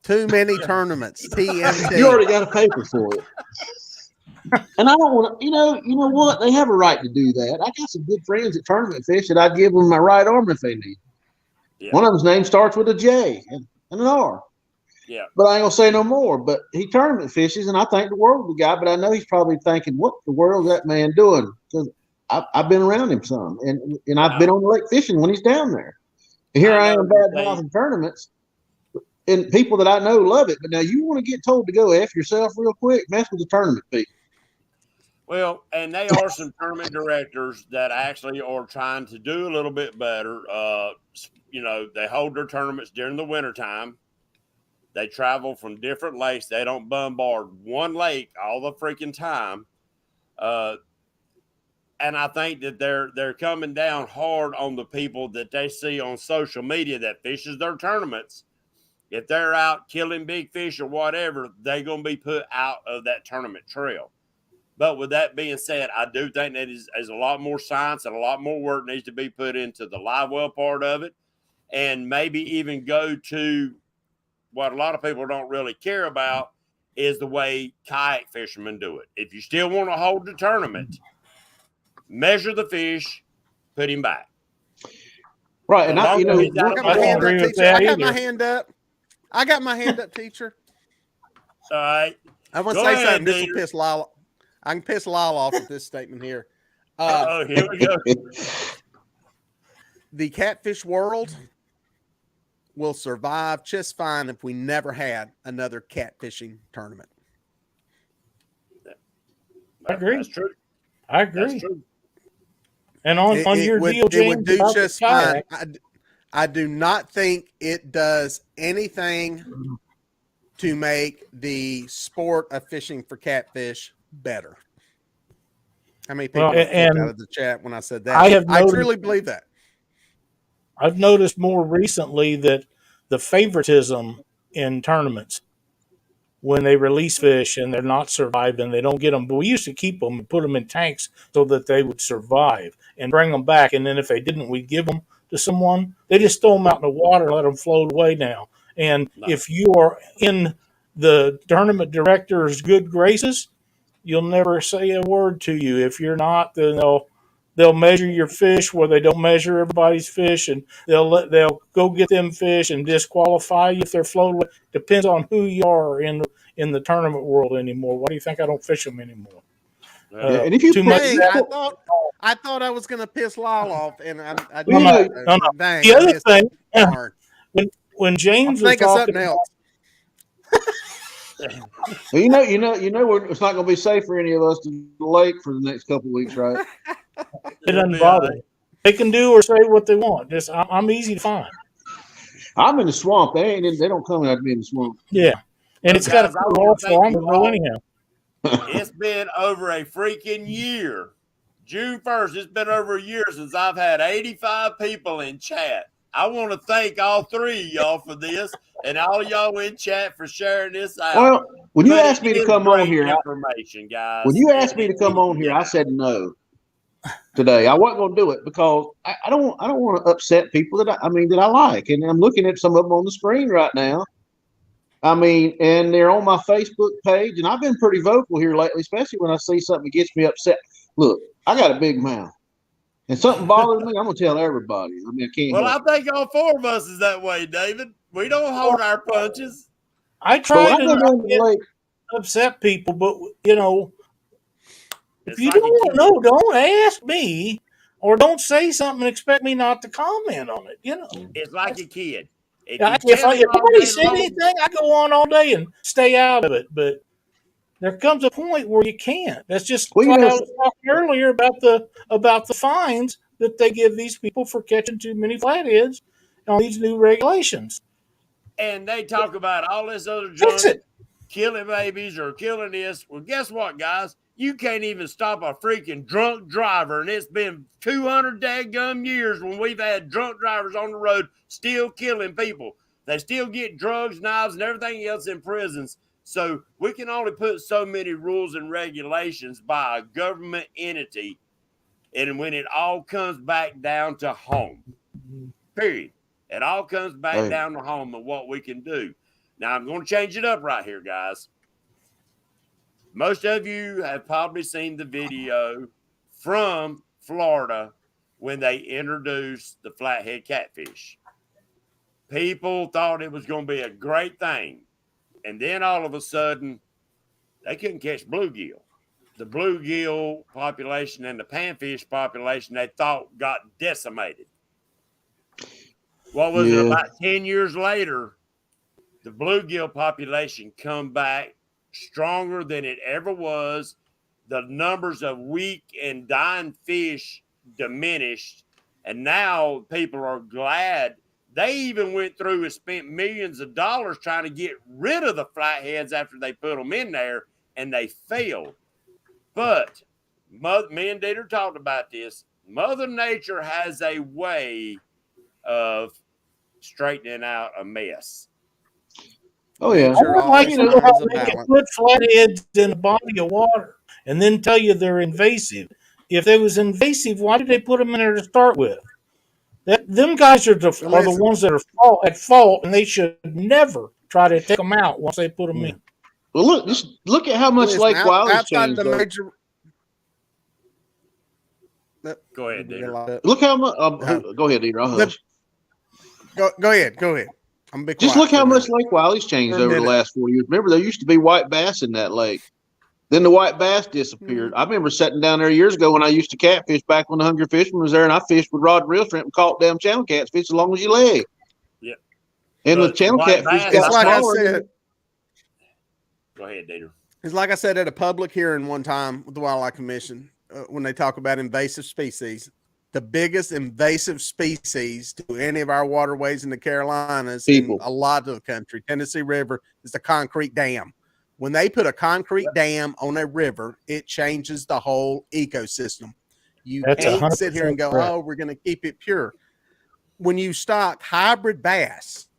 Too many tournaments. TMT. You already got a paper for it. And I don't want to, you know what? They have a right to do that. I got some good friends at tournament fish that I'd give them my right arm if they need. Yeah. One of them's name starts with a J and an R. Yeah. But I ain't going to say no more. But he tournament fishes, and I think the world of the guy, but I know he's probably thinking, what the world is that man doing? Because I've been around him some, and I've been on the lake fishing when he's down there. And here I am bad-mouthing tournaments, and people that I know love it. But now you want to get told to go F yourself real quick, mess with the tournament people. Well, and they are some tournament directors that actually are trying to do a little bit better. They hold their tournaments during the wintertime. They travel from different lakes. They don't bombard one lake all the freaking time. And I think that they're coming down hard on the people that they see on social media that fishes their tournaments. If they're out killing big fish or whatever, they're going to be put out of that tournament trail. But with that being said, I do think that is a lot more science and a lot more work needs to be put into the live well part of it, and maybe even go to what a lot of people don't really care about is the way kayak fishermen do it. If you still want to hold the tournament, measure the fish, put him back. Right, and I got my hand up, teacher. I got my hand up, teacher. All right. I want to say something. This will piss Lyle. I can piss Lyle off with this statement here. Here we go. The catfish world will survive just fine if we never had another catfishing tournament. I agree. That's true. I agree. That's true. And on your deal, James, it would do just fine. I do not think it does anything to make the sport of fishing for catfish better. How many people out of the chat when I said that? I truly believe that. I've noticed more recently that the favoritism in tournaments, when they release fish and they're not surviving, they don't get them. But we used to keep them and put them in tanks so that they would survive and bring them back. And then if they didn't, we'd give them to someone. They just throw them out in the water and let them float away now. And No. if you are in the tournament director's good graces, you'll never say a word to you. If you're not, then they'll measure your fish where they don't measure everybody's fish, and they'll go get them fish and disqualify you if they're floated away. Depends on who you are in the tournament world anymore. Why do you think I don't fish them anymore? And if you Too put, much. Dang, I thought I was gonna piss Lyle off, and I No, didn't. no. Dang, The I other missed thing, it. Darn. when I'll James was think of talking something else. you know, it's not going to be safe for any of us to the lake for the next couple of weeks, right? it doesn't bother me. They can do or say what they want. Just I'm easy to find. I'm in the swamp. They don't come after me in the swamp. Yeah, and Well, it's got a guys, I cool wanna off, so thank I'm you gonna go all. anyhow. It's been over a freaking year. June 1st, it's been over a year since I've had 85 people in chat. I want to thank all three of y'all for this and all y'all in chat for sharing this out. Well, when you But asked it me to is come on great here, information, guys. when you asked and me to it come needs on here, get I out. said no today. I wasn't going to do it because I don't want to upset people that I like, and I'm looking at some of them on the screen right now. I mean, and they're on my Facebook page, and I've been pretty vocal here lately, especially when I see something that gets me upset. Look, I got a big mouth, and something bothers me, I'm going to tell everybody. I mean, I can't Well, help I it. think all four of us is that way, David. We don't hold our punches. I But when try I to go not down to the get lake, upset people, but if It's you like don't a want kid. to know, don't ask me, or don't say something and expect me not to comment on it. It's like a kid. If you If tell him all nobody day said long, anything, I go on all day and stay out of it. But there comes a point where you can't. That's just well, like I was talking earlier about the fines that they give these people for catching too many flatheads on these new regulations. and they talk about all this other Fix junk, it. killing babies or killing this. Well, guess what, guys? You can't even stop a freaking drunk driver, and it's been 200 daggum years when we've had drunk drivers on the road still killing people. They still get drugs, knives, and everything else in prisons. So we can only put so many rules and regulations by a government entity, and when it all comes back down to home, period. It all comes back hey, down to home and what we can do. Now, I'm going to change it up right here, guys. Most of you have probably seen the video from Florida when they introduced the flathead catfish. People thought it was going to be a great thing. And then all of a sudden, they couldn't catch bluegill. The bluegill population and the panfish population they thought got decimated. What was it, yeah, about 10 years later, the bluegill population come back stronger than it ever was. The numbers of weak and dying fish diminished. And now people are glad. They even went through and spent millions of dollars trying to get rid of the flatheads after they put them in there, and they failed. But me and Dieter talked about this. Mother Nature has a way of straightening out a mess. oh yeah. I Nature would like always to know how finds a they can balance. put flatheads in a body of water and then tell you they're invasive. If they was invasive, why did they put them in there to start with? Them guys are the Listen, ones that are at fault, and they should never try to take them out once they put them in. Well, just look at how much listen. Lake Wiley's Outside changed. the Though. major. Go ahead, Dieter. Look how much. Uh, Go ahead, Dieter. I'll hush. Go ahead. Go ahead. I'm gonna be Just quiet look for how a much minute. Lake Wiley's For changed a over the minute. last 4 years. Remember, there used to be white bass in that lake. Then the white bass disappeared. Mm. I remember sitting down there years ago when I used to catfish back when the Hungry Fisherman was there, and I fished with rod and reel shrimp and caught damn channel catfish as long as you leg. Yeah. And the But channel white catfish bass, It's got like I smaller. said. Go ahead, Dieter. It's like I said at a public hearing one time with the Wildlife Commission when they talk about invasive species. The biggest invasive species to any of our waterways in the Carolinas People. and a lot of the country, Tennessee River, is the concrete dam. When they put a concrete dam on a river, it changes the whole ecosystem. You That's can't sit here 100% and go, correct. oh, we're going to keep it pure. When you stock hybrid bass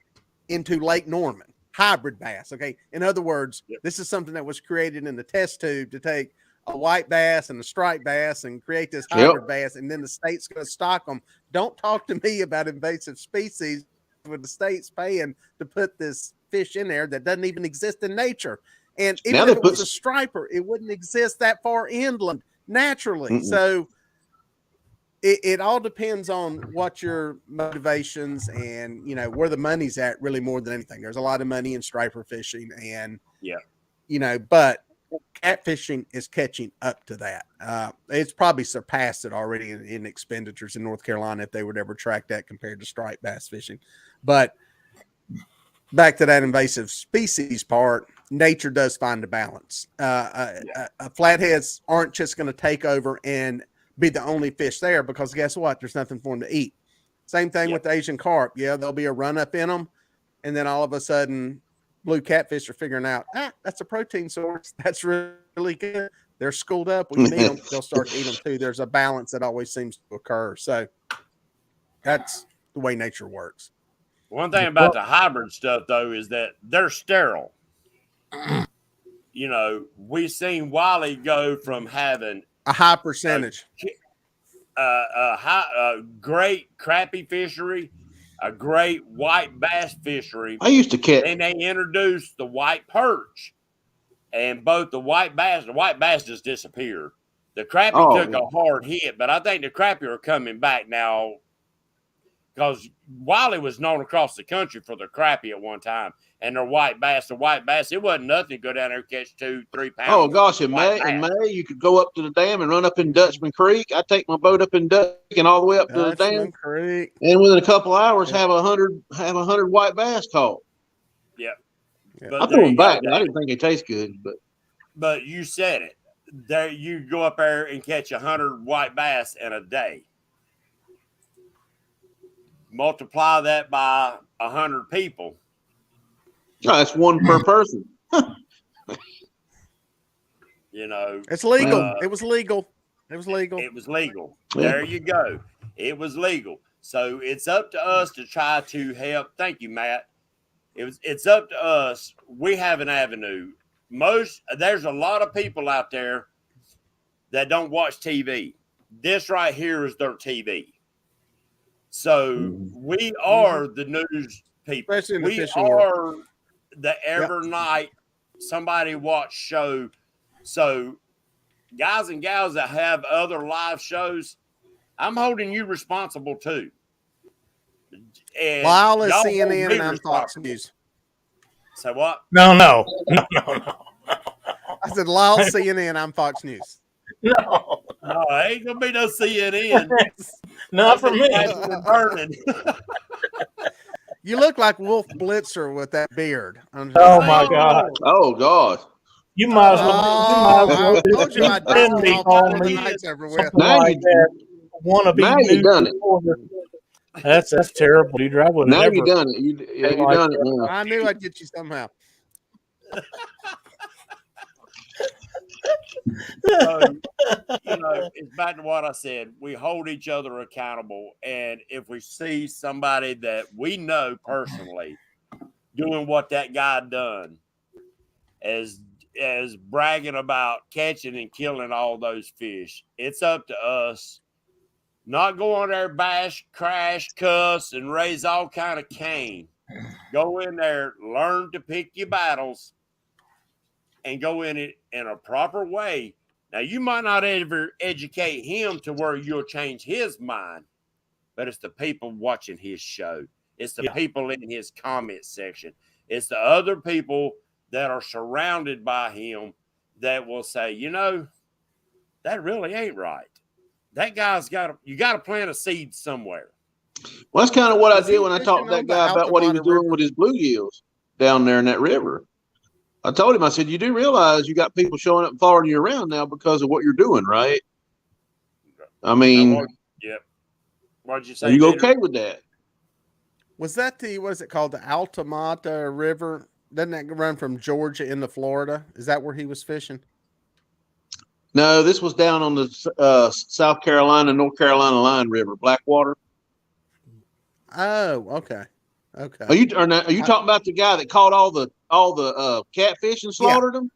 into Lake Norman, hybrid bass, okay? In other words, Yep. this is something that was created in the test tube to take a white bass and a striped bass and create this hybrid bass, and then the state's going to stock them. Don't talk to me about invasive species when the state's paying to put this fish in there that doesn't even exist in nature. And even if it was a striper, it wouldn't exist that far inland naturally. So it all depends on what your motivations and, you know, where the money's at really more than anything. There's a lot of money in striper fishing and, you know, but catfishing is catching up to that. It's probably surpassed it already in expenditures in North Carolina if they would ever track that compared to striped bass fishing. But back to that invasive species part, nature does find a balance. Flatheads aren't just going to take over and be the only fish there, because guess what? There's nothing for them to eat. Same thing with the Asian carp. Yeah, there'll be a run up in them, and then all of a sudden, blue catfish are figuring out, that's a protein source. That's really good. They're schooled up. We can eat them. They'll start to eat them too. There's a balance that always seems to occur. So that's the way nature works. One thing about the hybrid stuff, though, is that they're sterile. You know, we've seen Wiley go from having a high percentage, a great crappie fishery, a great white bass fishery. I used to catch. And they introduced the white perch, and both the white bass just disappeared. The crappie took a hard hit, but I think the crappie are coming back now, because Wiley was known across the country for the crappie at one time, and the white bass, it wasn't nothing to go down there and catch 2-3 pounds. Oh gosh, in May, you could go up to the dam and run up in Dutchman Creek. I take my boat up in Dutchman and all the way up to the dam, Creek. And within a couple of hours, have 100 white bass caught. Yeah, I threw them back. I didn't think they taste good, but you said it. There, you go up there and catch 100 white bass in a day. Multiply that by 100 people. Oh, that's one per person. You know, it's legal. It was legal. It was legal. It was legal. There you go. It was legal. So it's up to us to try to help. Thank you, Matt. It's up to us. We have an avenue. There's a lot of people out there that don't watch TV. This right here is their TV. So we are the news people. We are the every night somebody watch show. So guys and gals that have other live shows, I'm holding you responsible too. And Lyle is CNN and I'm Fox News. So what? No. I said Lyle CNN, I'm Fox News. No, ain't gonna be no CNN. Not for me. Burning. You look like Wolf Blitzer with that beard. Oh my God! Oh God! You might as well. I told you I'd Now you done it. That's terrible, dude. I would now never. You done it. You done it. Now. I knew I'd get you somehow. So, you know, it's back to what I said. We hold each other accountable, and if we see somebody that we know personally doing what that guy done, as bragging about catching and killing all those fish, it's up to us. Not go on there, bash, crash, cuss, and raise all kind of cane. Go in there, learn to pick your battles, and go in it in a proper way. Now, you might not ever educate him to where you'll change his mind, but it's the people watching his show. It's the people in his comment section. It's the other people that are surrounded by him that will say, you know, that really ain't right. That guy's you got to plant a seed somewhere. Well, that's kind of what I did when I talked to that guy about what he was doing with his bluegills down there in that river. I told him, I said, you do realize you got people showing up and following you around now because of what you're doing, right? I mean, what did you say? Are you okay with that? Was that what is it called? The Altamont River? Doesn't that run from Georgia into Florida? Is that where he was fishing? No, this was down on the South Carolina, North Carolina line river, Blackwater. Oh, okay. Okay. Are you talking about the guy that caught all the catfish and slaughtered them?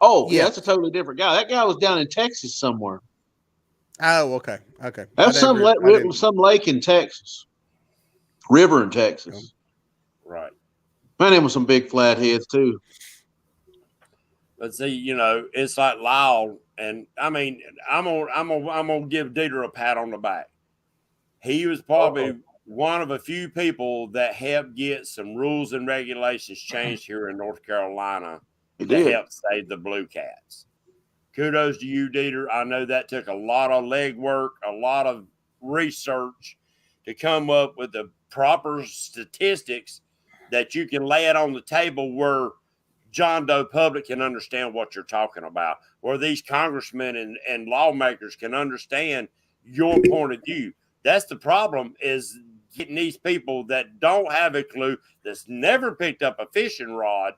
Oh, yeah, Yeah. that's a totally different guy. That guy was down in Texas somewhere. Oh, okay. Okay. That's I didn't. some lake in Texas, river in Texas. Right. Man, them was some big flatheads too. But see, it's like Lyle, and I mean, I'm gonna give Dieter a pat on the back. He was probably one of a few people that helped get some rules and regulations changed here in North Carolina He to did. help save the blue cats. Kudos to you, Dieter. I know that took a lot of legwork, a lot of research to come up with the proper statistics that you can lay it on the table where John Doe public can understand what you're talking about, where these congressmen and lawmakers can understand your point of view. That's the problem, is getting these people that don't have a clue, that's never picked up a fishing rod,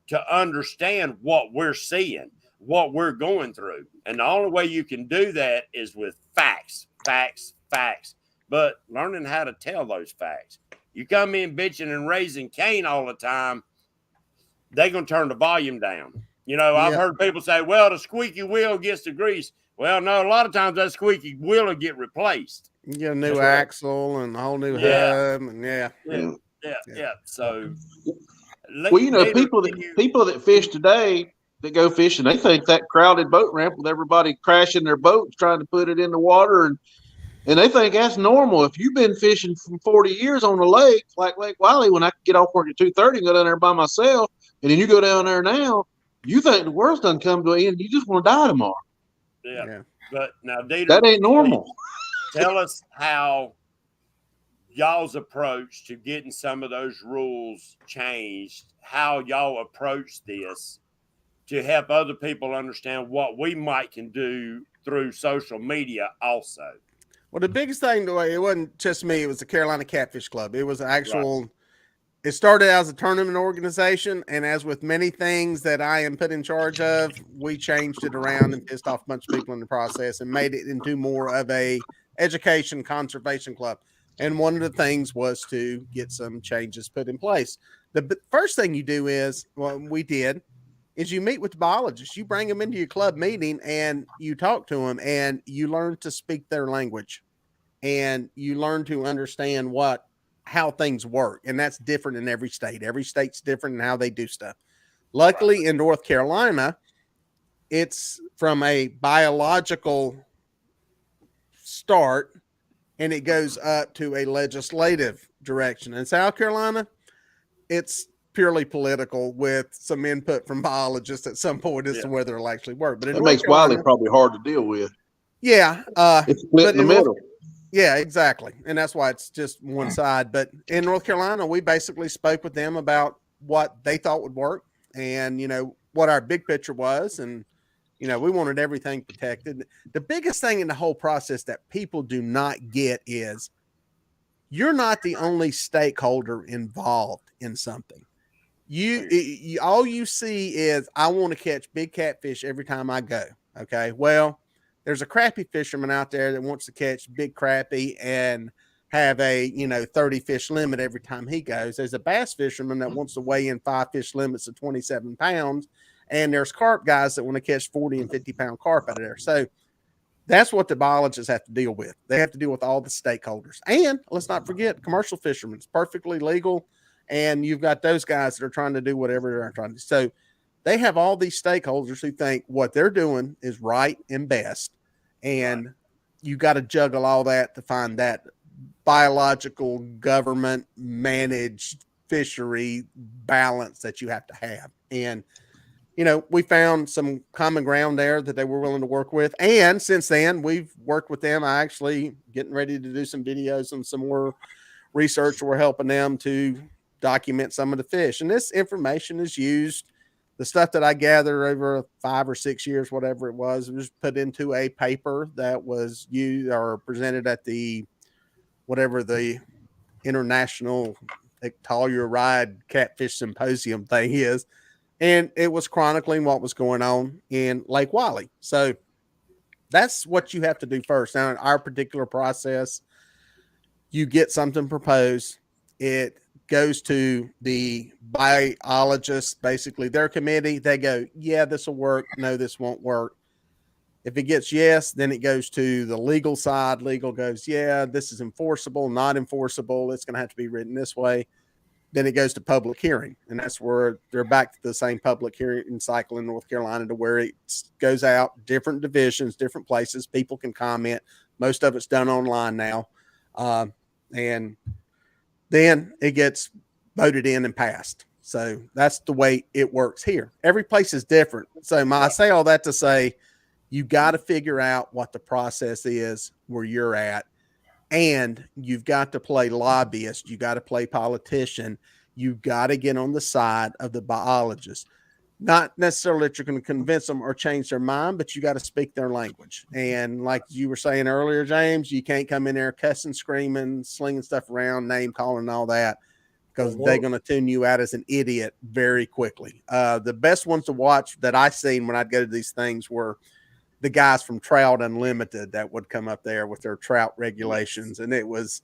to understand what we're seeing, what we're going through. And the only way you can do that is with facts, but learning how to tell those facts. You come in bitching and raising Cain all the time, they're going to turn the volume down. I've heard people say, well, the squeaky wheel gets the grease. Well, no, a lot of times that squeaky wheel will get replaced. You get a new axle and a whole new hub, and yeah. So, well, people that fish today that go fishing, they think that crowded boat ramp with everybody crashing their boats trying to put it in the water, and they think that's normal. If you've been fishing for 40 years on a lake like Lake Wiley, when I could get off work at 2:30 and go down there by myself, and then you go down there now, you think the world's done come to an end. You just want to die tomorrow. Yeah. But now, Dieter, that ain't normal. Tell us how y'all's approach to getting some of those rules changed, how y'all approach this to help other people understand what we might can do through social media also. Well, the biggest thing, it wasn't just me. It was the Carolina Catfish Club. It was an actual, right. It started as a tournament organization. And as with many things that I am put in charge of, we changed it around and pissed off a bunch of people in the process and made it into more of a education conservation club. And one of the things was to get some changes put in place. The first thing you do is, we did, is you meet with the biologists. You bring them into your club meeting and you talk to them and you learn to speak their language and you learn to understand how things work. And that's different in every state. Every state's different in how they do stuff. Luckily in North Carolina, it's from a biological start and it goes up to a legislative direction. In South Carolina, it's purely political with some input from biologists at some point as to whether it'll actually work. But it makes Wiley probably hard to deal with. Yeah. It's split in the middle. Yeah, exactly. And that's why it's just one side. But in North Carolina, we basically spoke with them about what they thought would work and, what our big picture was. And, we wanted everything protected. The biggest thing in the whole process that people do not get is you're not the only stakeholder involved in something. All you see is, I want to catch big catfish every time I go. Okay. Well, there's a crappie fisherman out there that wants to catch big crappie and have a, 30 fish limit every time he goes. There's a bass fisherman that wants to weigh in 5 fish limits of 27 pounds. And there's carp guys that want to catch 40 and 50 pound carp out of there. So that's what the biologists have to deal with. They have to deal with all the stakeholders. And let's not forget commercial fishermen. It's perfectly legal. And you've got those guys that are trying to do whatever they're trying to do. So they have all these stakeholders who think what they're doing is right and best. And you got to juggle all that to find that biological government managed fishery balance that you have to have. And, we found some common ground there that they were willing to work with. And since then, we've worked with them. I actually getting ready to do some videos and some more research. We're helping them to document some of the fish. And this information is used. The stuff that I gathered over 5 or 6 years, whatever it was put into a paper that was used or presented at the International Telluride Catfish Symposium thing is. And it was chronicling what was going on in Lake Wiley. So that's what you have to do first. Now, in our particular process, you get something proposed. It goes to the biologists, basically their committee. They go, yeah, this will work. No, this won't work. If it gets yes, then it goes to the legal side. Legal goes, yeah, this is enforceable, not enforceable. It's going to have to be written this way. Then it goes to public hearing, and that's where they're back to the same public hearing cycle in North Carolina, to where it goes out, different divisions, different places. People can comment. Most of it's done online now. And then it gets voted in and passed. So that's the way it works here. Every place is different. So I say all that to say, you got to figure out what the process is where you're at. And you've got to play lobbyist. You got to play politician. You got to get on the side of the biologist. Not necessarily that you're going to convince them or change their mind, but you got to speak their language. And like you were saying earlier, James, you can't come in there cussing, screaming, slinging stuff around, name calling, and all that, because they're going to tune you out as an idiot very quickly. The best ones to watch that I seen when I'd go to these things were the guys from Trout Unlimited that would come up there with their trout regulations. And it was,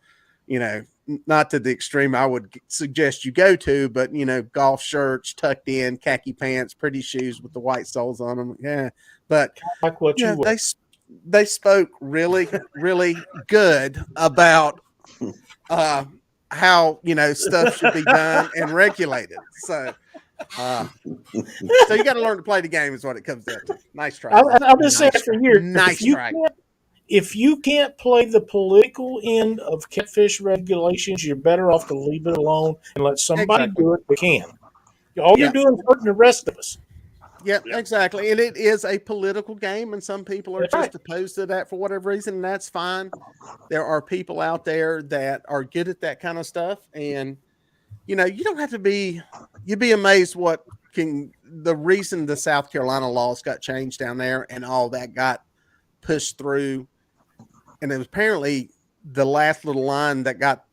not to the extreme I would suggest you go to, but, golf shirts tucked in, khaki pants, pretty shoes with the white soles on them. Yeah. But Like what you wear. they spoke really, really good about how, stuff should be done and regulated. So you got to learn to play the game is what it comes down to. Nice try. I've been saying for years. Nice try. If you can't play the political end of catfish regulations, you're better off to leave it alone and let somebody do it. They can. All you're doing is hurting the rest of us. Yep, exactly. And it is a political game, and some people are just opposed to that for whatever reason, and that's fine. There are people out there that are good at that kind of stuff, and you don't have to be. You'd be amazed the reason the South Carolina laws got changed down there and all that got pushed through. And it was apparently the last little line that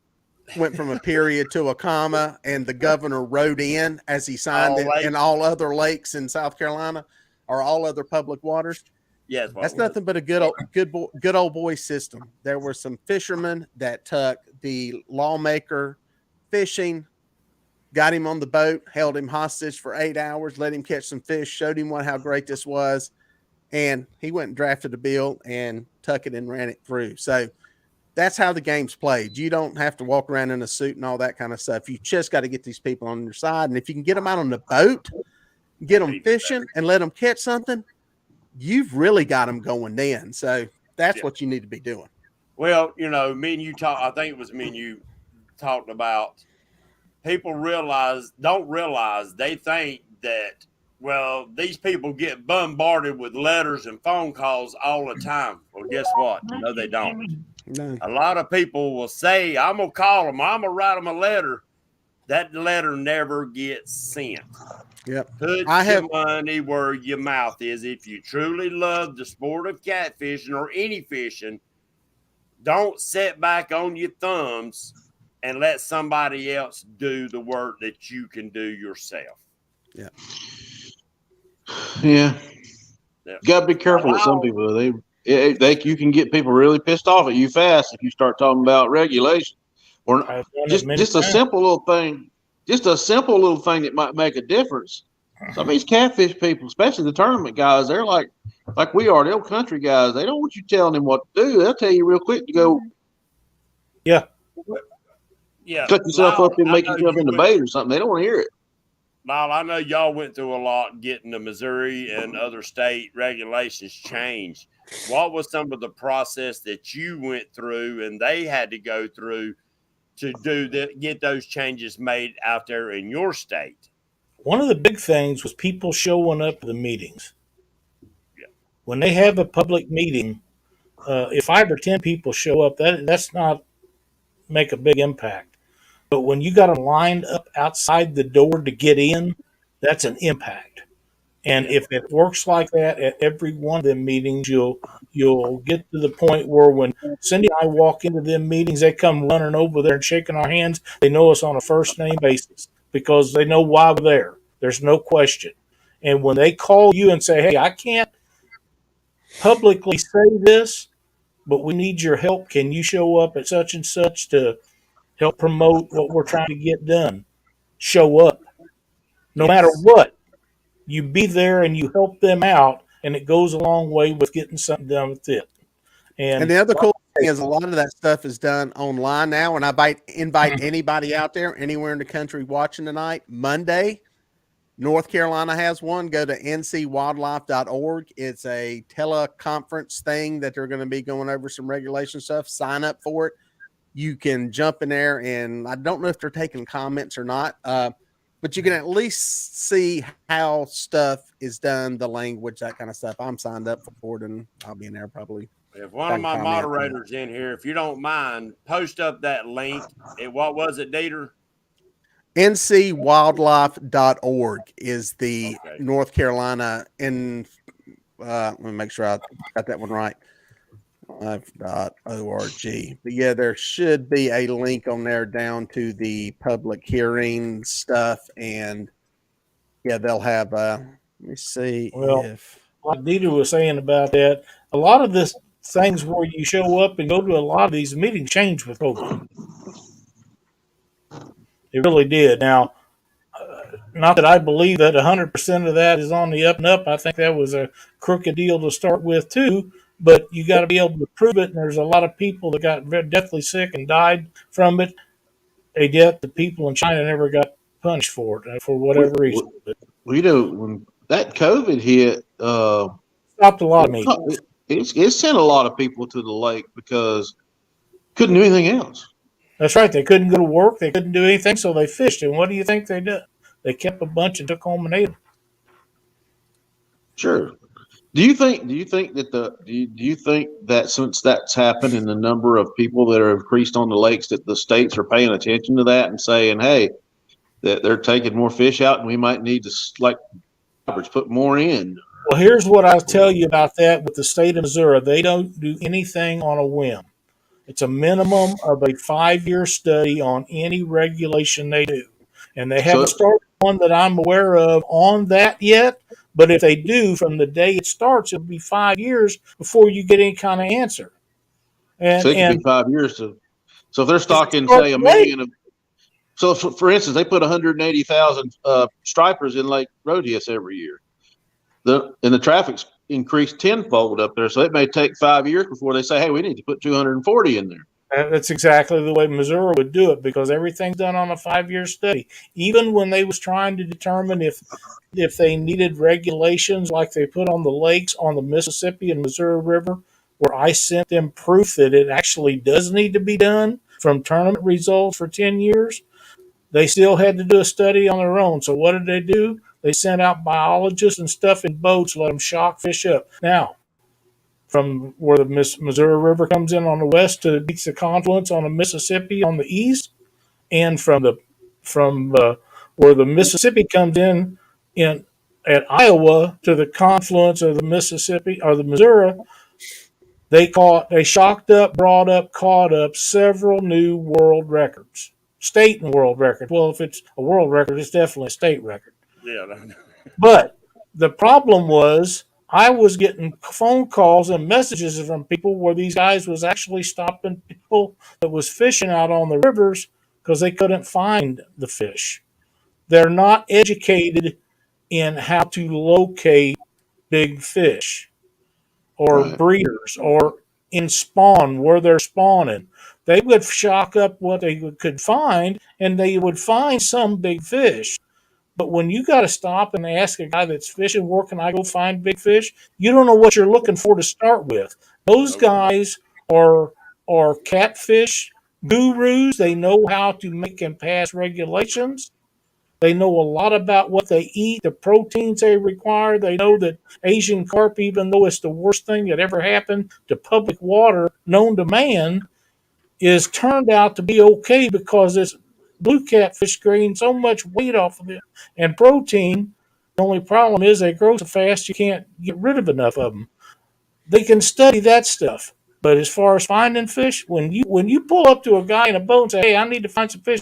went from a period to a comma, and the governor wrote in as he signed it, and all other lakes in South Carolina or all other public waters. Yes, that's nothing but a good old boy system. There were some fishermen that took the lawmaker fishing, got him on the boat, held him hostage for 8 hours, let him catch some fish, showed him how great this was. And he went and drafted a bill and took it and ran it through. So that's how the game's played. You don't have to walk around in a suit and all that kind of stuff. You just got to get these people on your side. And if you can get them out on the boat, get them fishing and let them catch something, you've really got them going then. So that's what you need to be doing. Well, me and you I think it was me and you talked about people don't realize they think that, well, these people get bombarded with letters and phone calls all the time. Well, guess what? No, they don't. No. A lot of people will say, I'm going to call them, I'm going to write them a letter. That letter never gets sent. Yep. Put your money where your mouth is. If you truly love the sport of catfishing or any fishing, don't sit back on your thumbs and let somebody else do the work that you can do yourself. Yeah. Yeah. You got to be careful with some people. You can get people really pissed off at you fast if you start talking about regulation. Or just a simple little thing. Just a simple little thing that might make a difference. Some of these catfish people, especially the tournament guys, they're like we are, the old country guys. They don't want you telling them what to do. They'll tell you real quick to go. Yeah. Cut yourself up and make you jump in the bait or something. They don't want to hear it. Lyle, I know y'all went through a lot getting the Missouri and other state regulations changed. What was some of the process that you went through and they had to go through to get those changes made out there in your state? One of the big things was people showing up to the meetings. Yeah. When they have a public meeting, if 5 or 10 people show up, that's not make a big impact. But when you got them lined up outside the door to get in, that's an impact. And if it works like that at every one of them meetings, you'll get to the point where when Cindy and I walk into them meetings, they come running over there and shaking our hands. They know us on a first name basis because they know why we're there. There's no question. And when they call you and say, hey, I can't publicly say this, but we need your help. Can you show up at such and such to help promote what we're trying to get done. Show up. No matter Yes. what, you be there and you help them out, and it goes a long way with getting something done with it. And And the other cool thing is a lot of that stuff is done online now. And I invite anybody out there, anywhere in the country watching tonight, Monday, North Carolina has one. Go to ncwildlife.org. It's a teleconference thing that they're going to be going over some regulation stuff. Sign up for it. You can jump in there, and I don't know if they're taking comments or not, but you can at least see how stuff is done, the language, that kind of stuff. I'm signed up for it, and I'll be in there probably. If one of my moderators in here, if you don't mind, post up that link. What was it, Dieter? ncwildlife.org is the North Carolina in let me make sure I got that one right. Life.org. But yeah, there should be a link on there down to the public hearing stuff, and yeah, they'll have let me see if like Dieter was saying about that, a lot of this things where you show up and go to a lot of these meetings changed with COVID. It really did. Now, not that I believe that 100% of that is on the up and up. I think that was a crooked deal to start with too. But you got to be able to prove it. And there's a lot of people that got deathly sick and died from it. A death the people in China never got punished for it for whatever reason. Well, you know, when that COVID hit, Stopped a lot of meetings. It sent a lot of people to the lake because couldn't do anything else. That's right. They couldn't go to work. They couldn't do anything, so they fished. And what do you think they did? They kept a bunch and took home and ate them. Sure. Do you think that since that's happened and the number of people that are increased on the lakes that the states are paying attention to that and saying, hey, that they're taking more fish out and we might need to, like, put more in? Well, here's what I'll tell you about that with the state of Missouri. They don't do anything on a whim. It's a minimum of a 5-year study on any regulation they do. And they haven't started one that I'm aware of on that yet. But if they do, from the day it starts, it'll be 5 years before you get any kind of answer. And, so it could be 5 years. So if they're stocking, say, a million of, so for instance, they put 180,000 stripers in Lake Rhodius every year. And the traffic's increased tenfold up there. So it may take 5 years before they say, hey, we need to put 240 in there. That's exactly the way Missouri would do it, because everything's done on a 5-year study. Even when they was trying to determine if they needed regulations like they put on the lakes on the Mississippi and Missouri River, where I sent them proof that it actually does need to be done from tournament results for 10 years, they still had to do a study on their own. So what did they do? They sent out biologists and stuff in boats, let them shock fish up. Now, from where the Missouri River comes in on the west to meets the confluence on the Mississippi on the east, and from where the Mississippi comes in at Iowa to the confluence of the Mississippi or the Missouri, they shocked up, brought up, caught up several new world records, state and world records. Well, if it's a world record, it's definitely a state record. Yeah. But the problem was, I was getting phone calls and messages from people where these guys was actually stopping people that was fishing out on the rivers because they couldn't find the fish. They're not educated in how to locate big fish or breeders or in spawn, where they're spawning. They would shock up what they could find, and they would find some big fish. But when you got to stop and ask a guy that's fishing, where can I go find big fish? You don't know what you're looking for to start with. Those guys are catfish gurus. They know how to make and pass regulations. They know a lot about what they eat, the proteins they require. They know that Asian carp, even though it's the worst thing that ever happened to public water known to man, is turned out to be okay because this blue catfish gain so much weight off of it and protein. The only problem is they grow so fast you can't get rid of enough of them. They can study that stuff, but as far as finding fish, when you pull up to a guy in a boat and say, "Hey, I need to find some fish.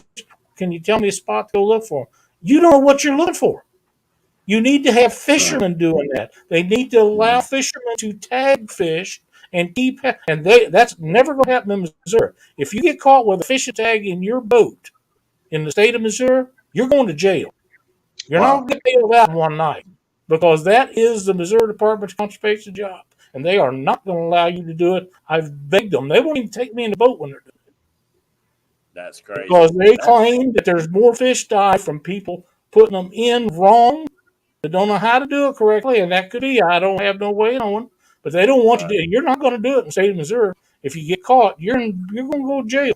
Can you tell me a spot to go look for?" You don't know what you're looking for. You need to have fishermen doing that. They need to allow fishermen to tag fish and that's never going to happen in Missouri. If you get caught with a fishing tag in your boat in the state of Missouri, you're going to jail. You're not going to get bailed out in one night because that is the Missouri Department of Conservation job, and they are not going to allow you to do it. I've begged them; they won't even take me in the boat when they're doing it That's crazy. because they claim that there's more fish die from people putting them in wrong. They don't know how to do it correctly, and that could be I don't have no way on, but they don't want you to do it. You're not going to do it in the state of Missouri. If you get caught, you're going to go to jail.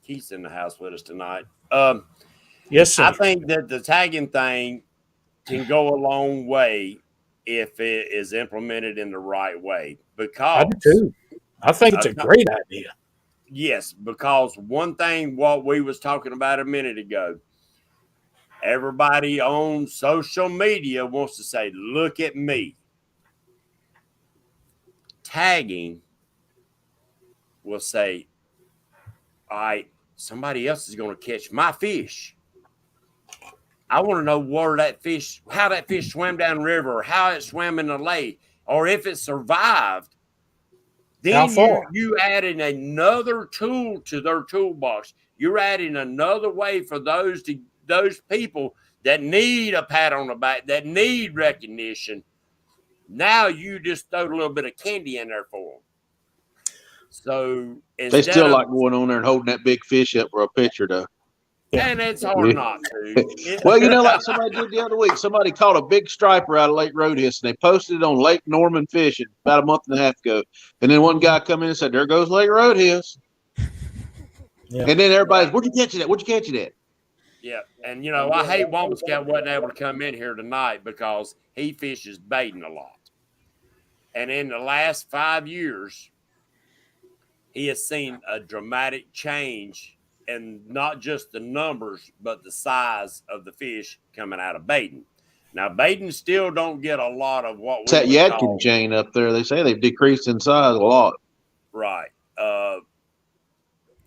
Keith's in the house with us tonight. Yes, sir. I think that the tagging thing can go a long way if it is implemented in the right way. Because I do too. I think it's a great idea. Yes, because one thing what we was talking about a minute ago, everybody on social media wants to say, look at me. Tagging will say, all right, somebody else is going to catch my fish. I want to know where that fish, how that fish swam down the river, or how it swam in the lake, or if it survived. Then you adding another tool to their toolbox. You're adding another way for those people that need a pat on the back, that need recognition. Now you just throw a little bit of candy in there for them. So they still like going on there and holding that big fish up for a picture, though. And it's hard not to. Well, like somebody did the other week. Somebody caught a big striper out of Lake Roadhiss, and they posted it on Lake Norman Fishing about a month and a half ago. And then one guy come in and said, there goes Lake Roadhiss. Yeah. And then everybody's, where'd you catch it at? Where'd you catch it at? Yeah. And, I hate Woman Scout wasn't able to come in here tonight because he fishes baiting a lot. And in the last 5 years, he has seen a dramatic change, and not just the numbers, but the size of the fish coming out of baiting. Now, baiting still don't get a lot of what we that Yadkin chain up there. They say they've decreased in size a lot. Right.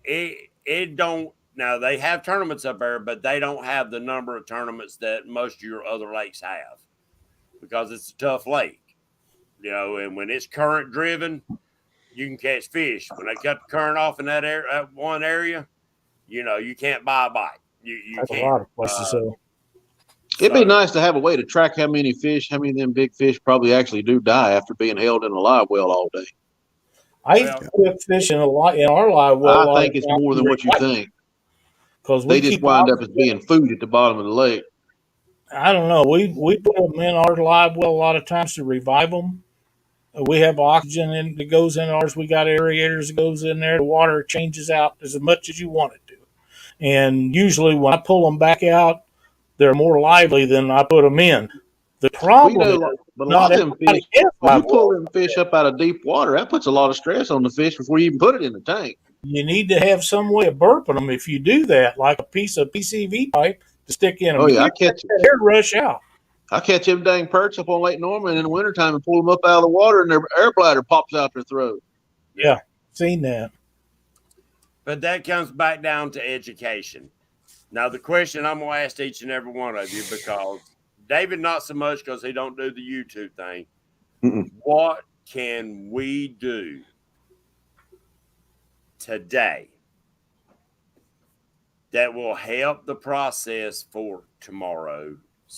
It don't. Now, they have tournaments up there, but they don't have the number of tournaments that most of your other lakes have because it's a tough lake. And when it's current driven, you can catch fish. When they cut the current off in that one area, you can't buy a bite. You That's can't. A lot of places. It'd be nice to have a way to track how many of them big fish probably actually do die after being held in a live well all day. I quit fishing a lot in our live well. I think it's more than what you think. Because they just wind up as being food at the bottom of the lake. I don't know. We put them in our live well a lot of times to revive them. We have oxygen that goes in ours. We got aerators that goes in there. The water changes out as much as you want it to. And usually when I pull them back out, they're more lively than I put them in. The problem is, but a lot of them fish, when you pull them fish up out of deep water, that puts a lot of stress on the fish before you even put it in the tank. You need to have some way of burping them. If you do that, like a piece of PCV pipe to stick in them. Oh, yeah, I catch that air rush out. I catch them dang perch up on Lake Norman in the wintertime and pull them up out of the water, and their air bladder pops out their throat. Yeah, seen that. But that comes back down to education. Now, the question I'm going to ask each and every one of you, because David, not so much because he don't do the YouTube thing. What can we do today that will help the process for tomorrow's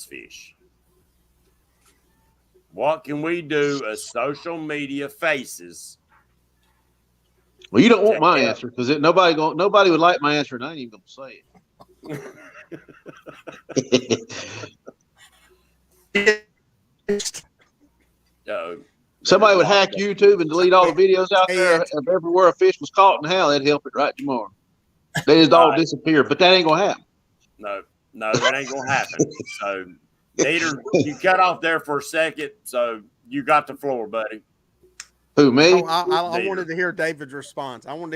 fish? What can we do as social media faces? Well, you don't want my answer because nobody would like my answer, and I ain't even gonna say it. Somebody would hack YouTube and delete all the videos out there of everywhere a fish was caught, and how that'd help it right tomorrow. They just all disappear, but that ain't gonna happen. No, that ain't gonna happen. So, Peter, you cut off there for a second, so you got the floor, buddy. Who, me? I wanted to hear David's response. And well,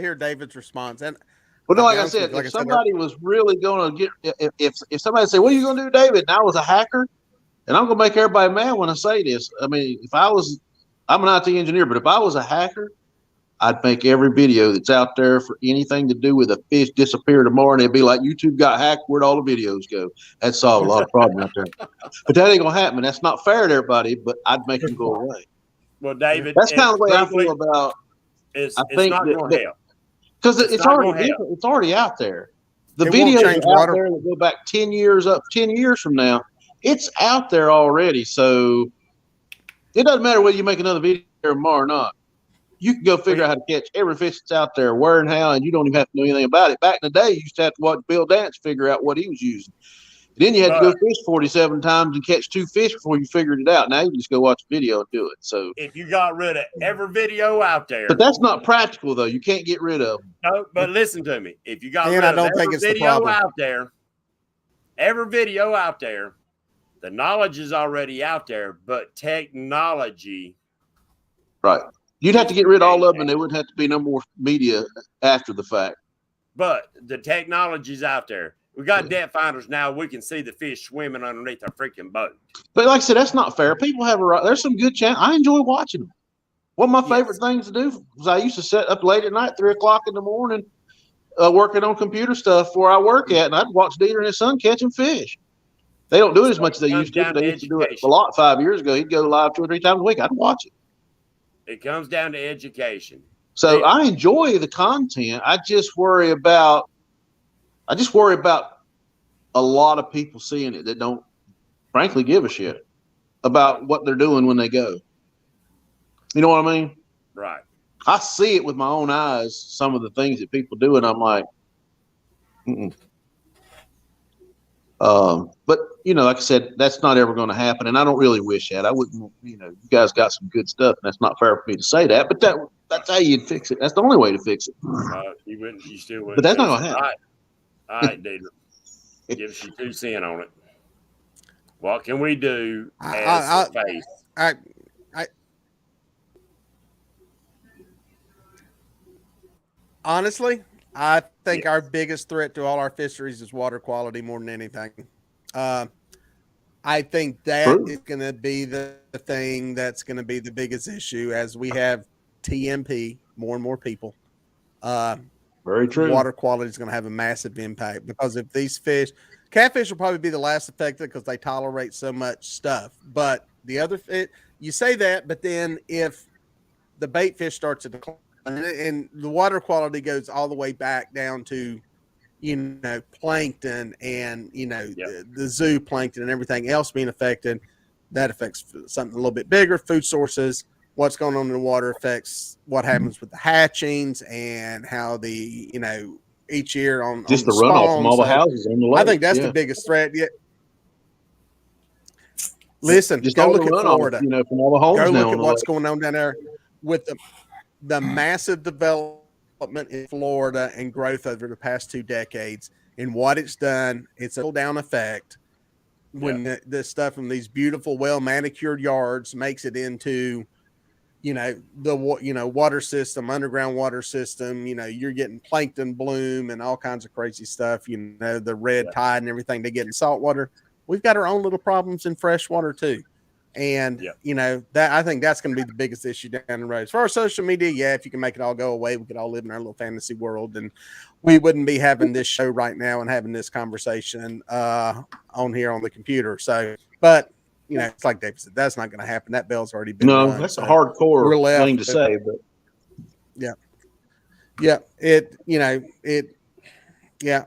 no, like I said, if somebody was really going to get, if somebody said, "What are you going to do, David?" and I was a hacker, and I'm going to make everybody mad when I say this. I mean, I'm an IT engineer, but if I was a hacker, I'd make every video that's out there for anything to do with a fish disappear tomorrow, and it'd be like YouTube got hacked. Where'd all the videos go? That'd solve a lot of problems out there. But that ain't going to happen. That's not fair to everybody, but I'd make them go away. Well, David, That's kind of the way I truthfully, feel about. it's I it's think not going to help. because It's it's not already gonna help. different. It's already out there. The It won't videos change are out water. there that go back 10 years up, 10 years from now. It's out there already. So it doesn't matter whether you make another video tomorrow or not. You can go figure out how to catch every fish that's out there, where and how, and you don't even have to know anything about it. Back in the day, you used to have to watch Bill Dance figure out what he was using. Then you had to go But fish 47 times and catch 2 fish before you figured it out. Now you just go watch a video and do it. So, if you got rid of every video out there, but that's not practical though. You can't get rid of them. no, but listen to me. If you got And rid I of don't every think it's the video problem. out there, every video out there, the knowledge is already out there, but technology. Right. You'd have to get rid of all of them, and there wouldn't have to be no more media after the fact. But the technology's out there. We got depth finders now. We can see the fish swimming underneath our freaking boat. But like I said, that's not fair. People have a right. There's some good channels. I enjoy watching them. One of my favorite things to do was I used to sit up late at night, 3 o'clock in the morning, working on computer stuff where I work at, and I'd watch Dieter and his son catching fish. They don't do it as much as they used to, but they used to do it a lot 5 years ago. He'd go live 2 or 3 times a week. I'd watch it. It comes down to education. So I enjoy the content. I just worry about a lot of people seeing it that don't frankly give a shit about what they're doing when they go. You know what I mean? Right. I see it with my own eyes, some of the things that people do, and I'm like, mm-mm. But like I said, that's not ever going to happen, and I don't really wish that. I wouldn't. You guys got some good stuff, and that's not fair for me to say that. But that's how you'd fix it. That's the only way to fix it. You wouldn't. You still wouldn't. But that's not going to happen. All right, Dieter. Give us your 2 cents on it. What can we do as a face? Honestly, I think our biggest threat to all our fisheries is water quality more than anything. I think that is going to be the thing that's going to be the biggest issue as we have TMP, more and more people. Very true. Water quality is going to have a massive impact because if these fish, catfish will probably be the last affected because they tolerate so much stuff. But the other fish, you say that, but then if the bait fish starts to decline and the water quality goes all the way back down to, plankton and, the zooplankton and everything else being affected, that affects something a little bit bigger, food sources. What's going on in the water affects what happens with the hatchings and how the, each year on just on the runoff from all the houses on the lake. I think that's the biggest threat. Yeah. Listen, just go all look the at runoff, Florida. From all the homes Go now look on at the what's lake. going on down there with the massive development in Florida and growth over the past 2 decades and what it's done. It's a down effect when this stuff from these beautiful, well manicured yards makes it into, the water system, underground water system. You're getting plankton bloom and all kinds of crazy stuff. The red tide and everything they get in saltwater. We've got our own little problems in freshwater too. And, that I think that's going to be the biggest issue down the road. As far as social media, if you can make it all go away, we could all live in our little fantasy world and we wouldn't be having this show right now and having this conversation on here on the computer. So, but, it's like David said, that's not going to happen. That bell's already been run, that's a hardcore thing to say, but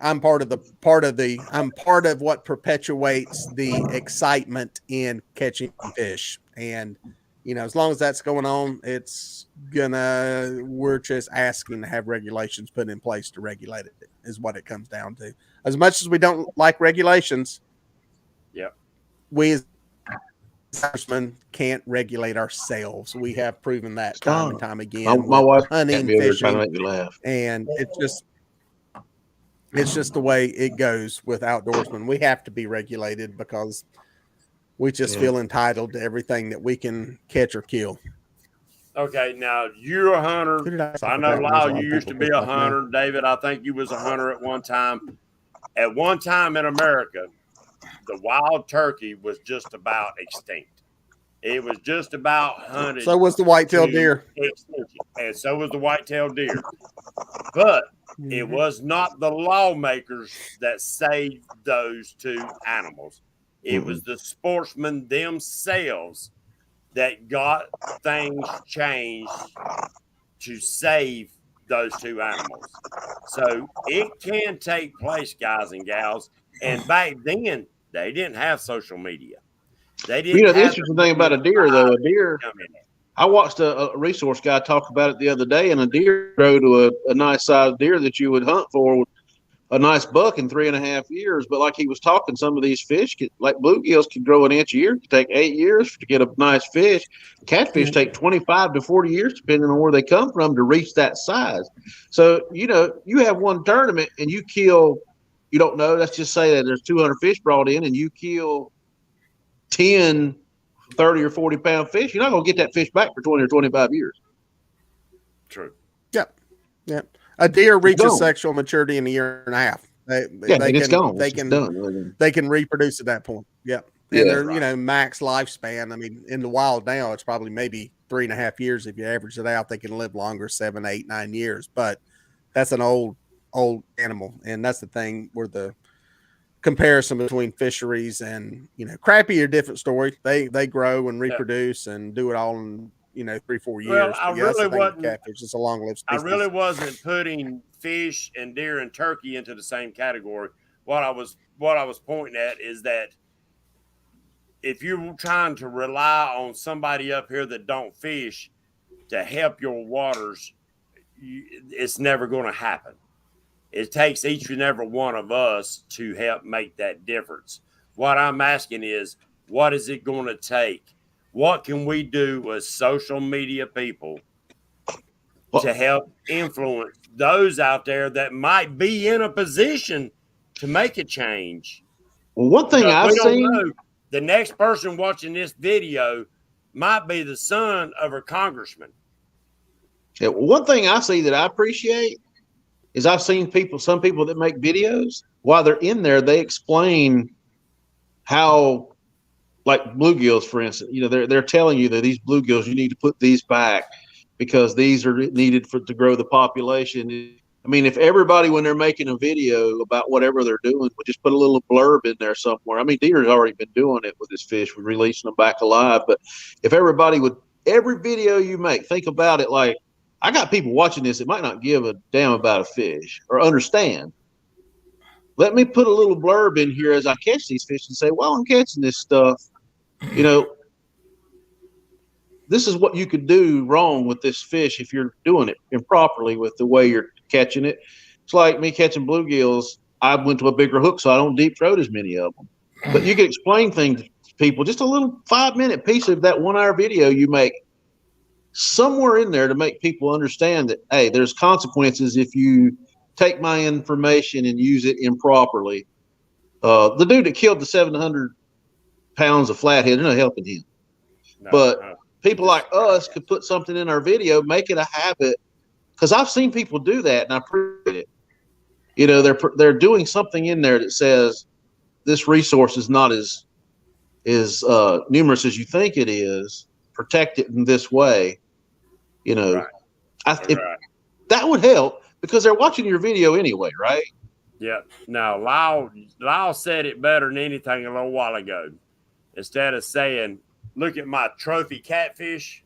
I'm part of what perpetuates the excitement in catching fish. And, as long as that's going on, we're just asking to have regulations put in place to regulate it is what it comes down to. As much as we don't like regulations, we as fishermen can't regulate ourselves. We have proven that time and time again. My wife hunting, fishing, trying to make me laugh. And it's just the way it goes with outdoorsmen. We have to be regulated because we just feel entitled to everything that we can catch or kill. Okay, now you're a hunter. I know, Lyle, you used to be a hunter. David, I think you was a hunter at one time. At one time in America, the wild turkey was just about extinct. It was just about hunted. So was the white-tailed deer. And so was the white-tailed deer. But it was not the lawmakers that saved those 2 animals. It was the sportsmen themselves that got things changed to save those two animals. So it can take place, guys and gals. And back then, they didn't have social media. They You didn't know, the have the interesting thing about a media deer, though, a deer, come in. I watched a resource guy talk about it the other day, and a deer grow to a nice sized deer that you would hunt for a nice buck in 3.5 years. But like he was talking, some of these fish, like bluegills, could grow an inch a year. It could take 8 years to get a nice fish. Catfish take 25 to 40 years, depending on where they come from, to reach that size. So, you know, you have one tournament and you kill, you don't know, let's just say that there's 200 fish brought in and you kill 10, 30 or 40 pound fish. You're not going to get that fish back for 20 or 25 years. True. Yep. Yep. A deer reaches gone. sexual maturity in a year and a half. It's gone. They It's can done. they can reproduce at that point. Yep. Yeah, And they're, right. you know, max lifespan. I mean, in the wild now, it's probably maybe 3.5 years. If you average it out, they can live longer, 7, 8, 9 years. But that's an old animal. And that's the thing where the comparison between fisheries and, you know, crappie are a different story. They grow and reproduce and do it all in, you know, 3-4 years. Well, I But yeah, that's the really thing with wasn't. catfish. It's a long-lived I species. really wasn't putting fish and deer and turkey into the same category. What I was pointing at is that if you're trying to rely on somebody up here that don't fish to help your waters, it's never going to happen. It takes each and every one of us to help make that difference. What I'm asking is, what is it going to take? What can we do as social media people to help influence those out there that might be in a position to make a change? Well, one thing Because I've we don't seen, know. The next person watching this video might be the son of a congressman. one thing I see that I appreciate is I've seen some people that make videos while they're in there, they explain how, like bluegills, for instance, you know, they're telling you that these bluegills, you need to put these back because these are needed to grow the population. I mean, if everybody, when they're making a video about whatever they're doing, would just put a little blurb in there somewhere. I mean, deer's already been doing it with this fish, with releasing them back alive. But if everybody would, every video you make, think about it like, I got people watching this that might not give a damn about a fish or understand. Let me put a little blurb in here as I catch these fish and say, well, I'm catching this stuff. You know, this is what you could do wrong with this fish if you're doing it improperly with the way you're catching it. It's like me catching bluegills. I went to a bigger hook, so I don't deep throat as many of them. But you can explain things to people, just a little 5-minute piece of that 1 hour video you make somewhere in there to make people understand that, hey, there's consequences if you take my information and use it improperly. The dude that killed the 700 pounds of flathead, they're not helping him. But people like us could put something in our video, make it a habit. Because I've seen people do that, and I appreciate it. You know, they're doing something in there that says this resource is not as numerous as you think it is. Protect it in this way. You know, if that would help because they're watching your video anyway, right? Yeah. Now, Lyle said it better than anything a little while ago. Instead of saying, "Look at my trophy catfish,"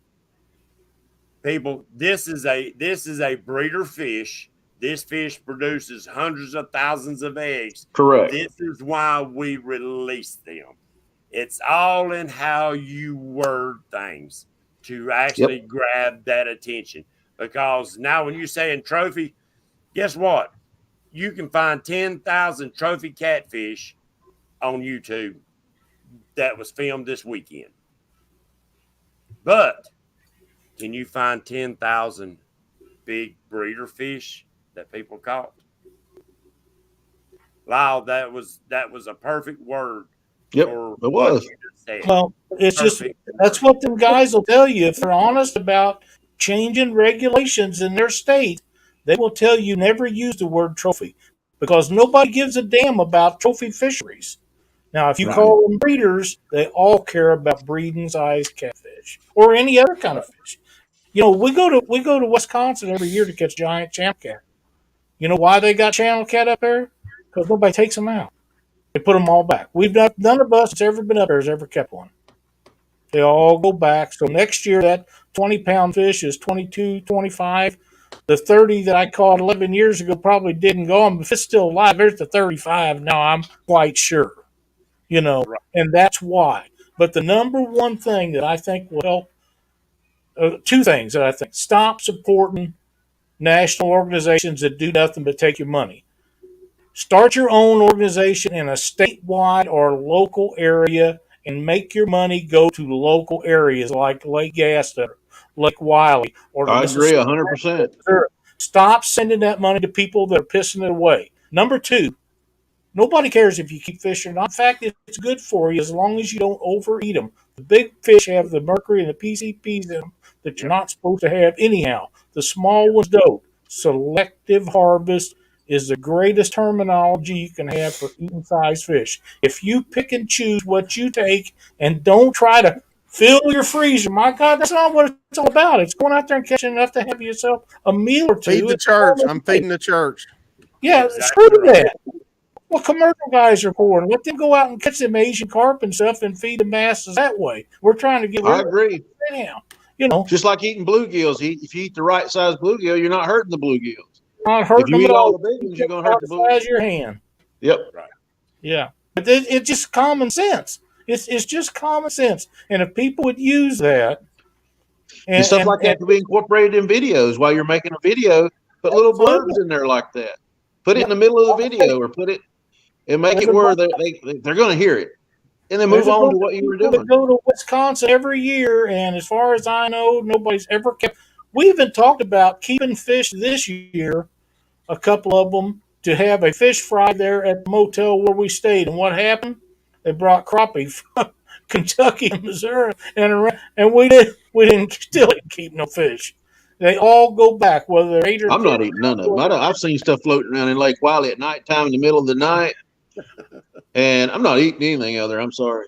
people, this is a breeder fish. This fish produces hundreds of thousands of eggs. Correct. This is why we release them. It's all in how you word things to actually grab that attention. Because now when you're saying trophy, guess what? You can find 10,000 trophy catfish on YouTube that was filmed this weekend. But can you find 10,000 big breeder fish that people caught? Lyle, that was a perfect word. Yep, it was. Well, it's just that's what them guys will tell you if they're honest about changing regulations in their state. They will tell you never use the word trophy because nobody gives a damn about trophy fisheries. Now, if you call them breeders, they all care about breeding size catfish or any other kind of fish. You know, we go to Wisconsin every year to catch giant channel cat. You know why they got channel cat up there? Because nobody takes them out. They put them all back. None of us that's ever been up there has ever kept one. They all go back. So next year, that 20-pound fish is 22, 25. The 30 that I caught 11 years ago probably didn't go on. But if it's still alive, there's the 35 now, I'm quite sure. Right. And that's why. But the number one thing that I think will help, two things that I think: stop supporting national organizations that do nothing but take your money. Start your own organization in a statewide or local area and make your money go to local areas like Lake Gaston, Lake Wiley, or the I agree Mississippi. 100%. Stop sending that money to people that are pissing it away. Number two, nobody cares if you keep fish or not. In fact, it's good for you as long as you don't overeat them. The big fish have the mercury and the PCPs in them that you're Yep. not supposed to have anyhow. The small ones don't. Selective harvest is the greatest terminology you can have for eating size fish. If you pick and choose what you take and don't try to fill your freezer, my God, that's not what it's all about. It's going out there and catching enough to have yourself a meal or two. Feed the It's all church. it I'm takes. feeding the church. Yeah, Exactly screw right. that. Well, commercial guys are for it. Let them go out and catch them Asian carp and stuff and feed the masses that way. We're trying to get I rid of agree. it now. You know, Just like eating bluegills. If you eat the right size bluegill, you're not hurting the bluegills. not If hurting you them eat at all all. the big ones, Just you're going to hurt about the the size bluegills. of your hand. Yep. Yeah, but it's just common sense. It's just common sense. And if people would use that, And stuff and, like that and can be incorporated in videos while you're making a video. Put little blurbs in there like that. Put it in the middle of the video, or put it and make there's it a where bunch, they're going to hear it, and then there's move a on to bunch what of you were people that doing. go to Wisconsin every year, and as far as I know, nobody's ever kept. We even talked about keeping fish this year, a couple of them, to have a fish fry there at the motel where we stayed. And what happened? They brought crappie from Kentucky and Missouri, and we didn't still didn't keep no fish. They all go back, whether they're 8 or I'm 10. not eating none of them. I've seen stuff floating around in Lake Wiley at nighttime in the middle of the night, and I'm not eating anything out there. I'm sorry.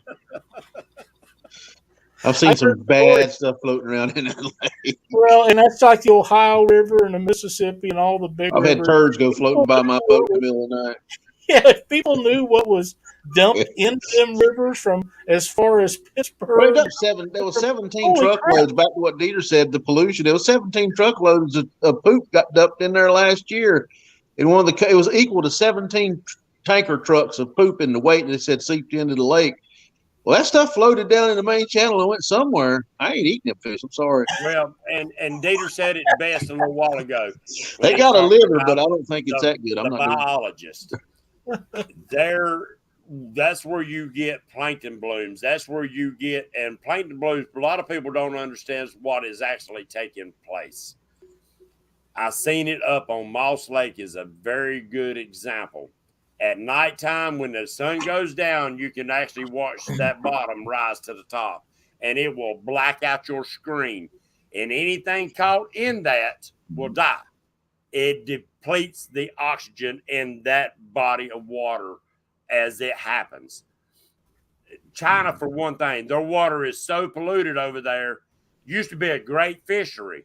I've I seen heard some stories. bad stuff floating around in that lake. Well, and that's like the Ohio River and the Mississippi and all the big I've had rivers. turds go floating People by knew my boat what in the was, middle of the yeah, if people knew what was night. dumped into them rivers from as far as Well, it Pittsburgh. dumped there was 17 Holy crap! truckloads. Back to what Dieter said, the pollution. There was 17 truckloads of poop got dumped in there last year. And it was equal to 17 tanker trucks of poop in the weight that said seeped into the lake. Well, that stuff floated down in the main channel and went somewhere. I ain't eating them fish. I'm sorry. Well, and Dieter said it best a little while ago when They he got a talked liver, about but I don't think it's that good. I'm the not doing it. biologist. There, that's where you get plankton blooms. That's where you get, and plankton blooms, a lot of people don't understand what is actually taking place. I seen it up on Moss Lake is a very good example. At nighttime, when the sun goes down, you can actually watch that bottom rise to the top, and it will black out your screen. And anything caught in that will die. It depletes the oxygen in that body of water as it happens. China, for one thing, their water is so polluted over there. Used to be a great fishery.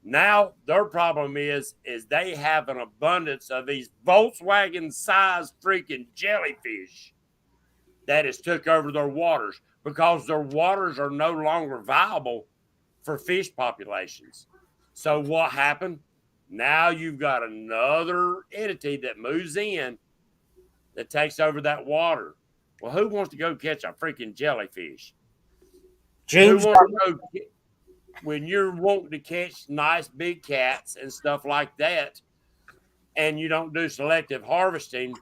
Now their problem is they have an abundance of these Volkswagen-sized freaking jellyfish that has took over their waters because their waters are no longer viable for fish populations. So what happened? Now you've got another entity that moves in that takes over that water. Well, who wants to go catch a freaking jellyfish? Who James, wants to go when you're wanting to catch nice big cats and stuff like that, and you don't do selective harvesting?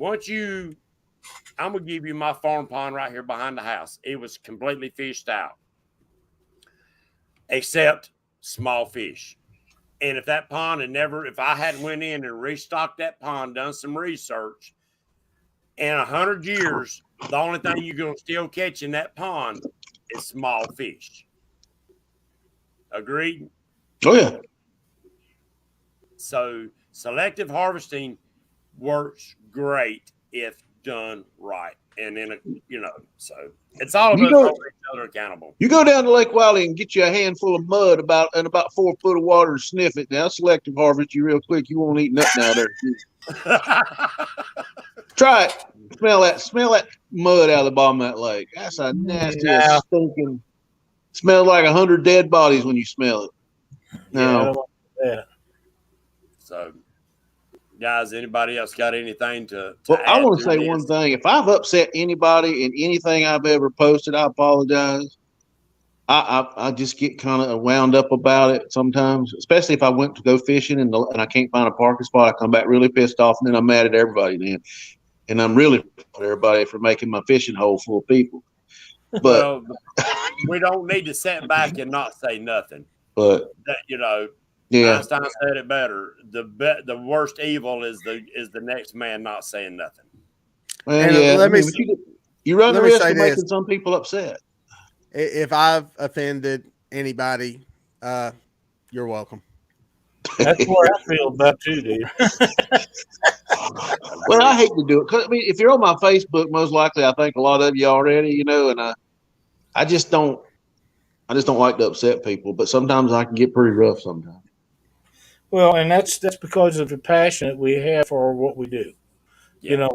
I'm gonna give you my farm pond right here behind the house. It was completely fished out, except small fish. And if that pond if I hadn't went in and restocked that pond, done some research, in 100 years, the only thing you're gonna still catch in that pond is small fish. Agreed? Oh, yeah. So selective harvesting works great if done right. And so it's all You about go, holding each other accountable. you go down to Lake Wiley and get you a handful of mud about 4 foot of water and sniff it. Now, selective harvest you real quick. You won't eat nothing out there. Try it. Smell that mud out of the bottom of that lake. That's a nasty, now, stinking. Smells like 100 dead bodies when you smell it. Yeah, I No. don't like that. So, guys, anybody else got anything to Well, I add want to to say this? one thing. If I've upset anybody in anything I've ever posted, I apologize. I just get kind of wound up about it sometimes, especially if I went to go fishing and I can't find a parking spot. I come back really pissed off, and then I'm mad at everybody then. And I'm really mad at everybody for making my fishing hole full of people. But Well, we don't need to sit back and not say nothing. but That yeah, Einstein said it better. The worst evil is the next man not saying nothing. well, And yeah. let me but you run the let me risk say of this. making some people upset. If I've offended anybody, you're welcome. That's where I feel about too, dude. Well, I hate to do it because I mean, if you're on my Facebook, most likely I think a lot of you already, and I just don't like to upset people. But sometimes I can get pretty rough sometimes. Well, and that's because of the passion that we have for what we do. Yeah.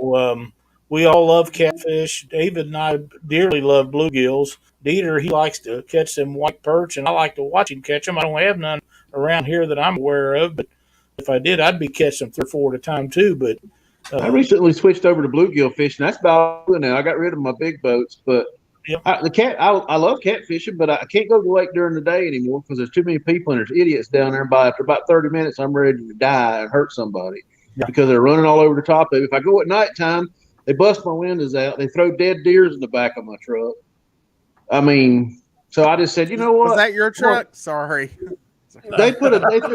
We all love catfish. David and I dearly love bluegills. Dieter, he likes to catch them white perch, and I like to watch him catch them. I don't have none around here that I'm aware of, but if I did, I'd be catching them 3 or 4 at a time too. But I recently switched over to bluegill fishing. That's about it now. I got rid of my big boats, but Yep. I love catfishing, but I can't go to the lake during the day anymore because there's too many people and there's idiots down there. By after about 30 minutes, I'm ready to die and hurt somebody because they're running all over the top of it. If I go at nighttime, they bust my windows out. They throw dead deers in the back of my truck. I mean, so I just said, you know what? Was that your truck? Sorry. They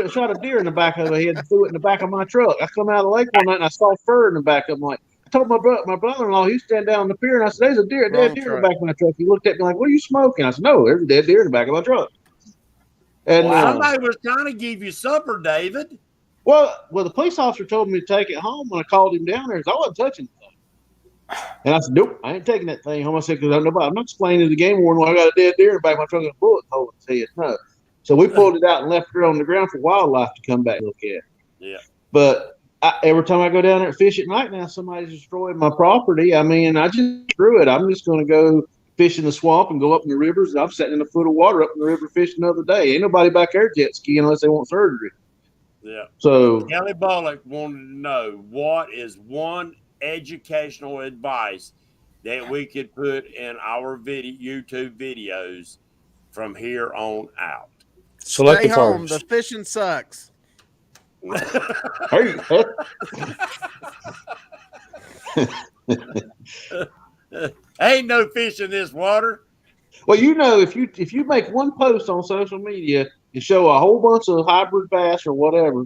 shot a deer in the back of the head and threw it in the back of my truck. I come out of the lake one night and I saw fur in the back of my. I told my brother-in-law, he was standing down on the pier, and I said, "There's a dead deer in the back of my truck." He looked at me like, "What are you smoking?" I said, "No, there's a dead deer in the back of my truck." And somebody was trying to give you supper, David. well, the police officer told me to take it home when I called him down there. Because I wasn't touching the thing, and I said, "Nope, I ain't taking that thing home." I said, "Because I'm not explaining to the game warden why I got a dead deer in the back of my truck and a bullet hole in his head." No. So we pulled it out and left it on the ground for wildlife to come back and look at. Yeah. But every time I go down there and fish at night now, somebody's destroying my property. I mean, I just screw it. I'm just going to go fish in the swamp and go up in the rivers. I'm sitting in a foot of water up in the river fishing another day. Ain't nobody back there jet skiing unless they want surgery. Yeah. So Kelly Bullock wanted to know what is one educational advice that we could put in our YouTube videos from here on out. Stay selective home. harvest. The fishing sucks. hey, Ain't no fish in this water. well, if you make one post on social media and show a whole bunch of hybrid bass or whatever,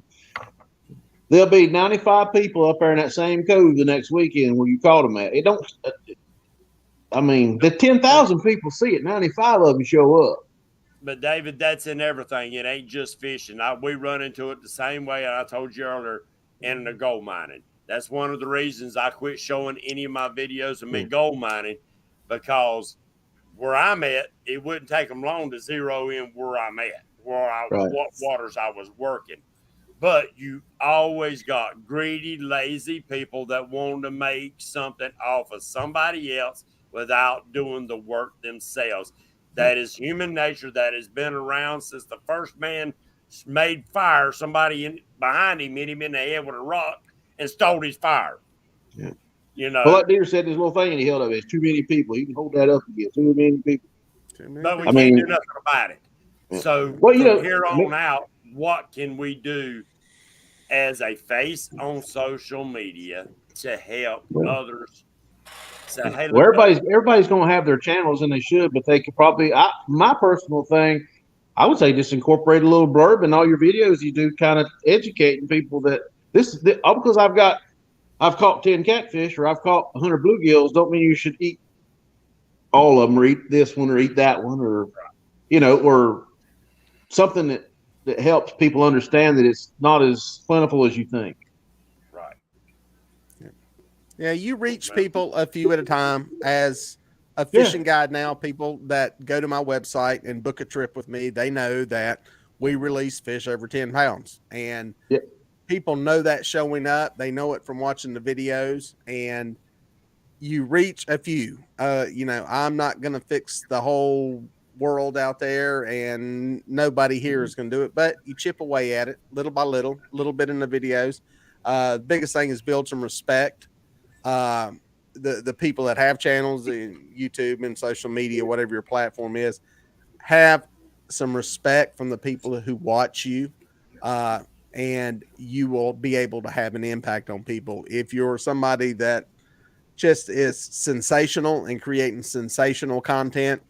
there'll be 95 people up there in that same cove the next weekend where you caught them at. It don't. I mean, the 10,000 people see it. 95 of them show up. But David, that's in everything. It ain't just fishing. We run into it the same way I told you earlier in the gold mining. That's one of the reasons I quit showing any of my videos of me gold mining, because where I'm at, it wouldn't take them long to zero in where I'm at, what waters I was working. But you always got greedy, lazy people that want to make something off of somebody else without doing the work themselves. That is human nature. That has been around since the first man made fire. Somebody behind him hit him in the head with a rock and stole his fire. Yeah. Well, like Deere said, this little thing and he held up. It's too many people. You can hold that up again. Too many people. But we can't do nothing about it. Yeah. So from here on out, what can we do as a face on social media to help others? So, hey, everybody's going to have their channels, and they should, but they could probably. My personal thing, I would say, just incorporate a little blurb in all your videos you do, kind of educating people that because I've caught 10 catfish or I've caught 100 bluegills, don't mean you should eat all of them or eat this one or eat that one or or something that helps people understand that it's not as plentiful as you think. Right. Yeah, you reach people a few at a time. As a fishing guide now, people that go to my website and book a trip with me, they know that we release fish over 10 pounds. And people know that showing up. They know it from watching the videos. And you reach a few. I'm not going to fix the whole world out there, and nobody here is going to do it. But you chip away at it little by little, a little bit in the videos. The biggest thing is build some respect. The people that have channels in YouTube and social media, whatever your platform is, have some respect from the people who watch you, and you will be able to have an impact on people. If you're somebody that just is sensational and creating sensational content,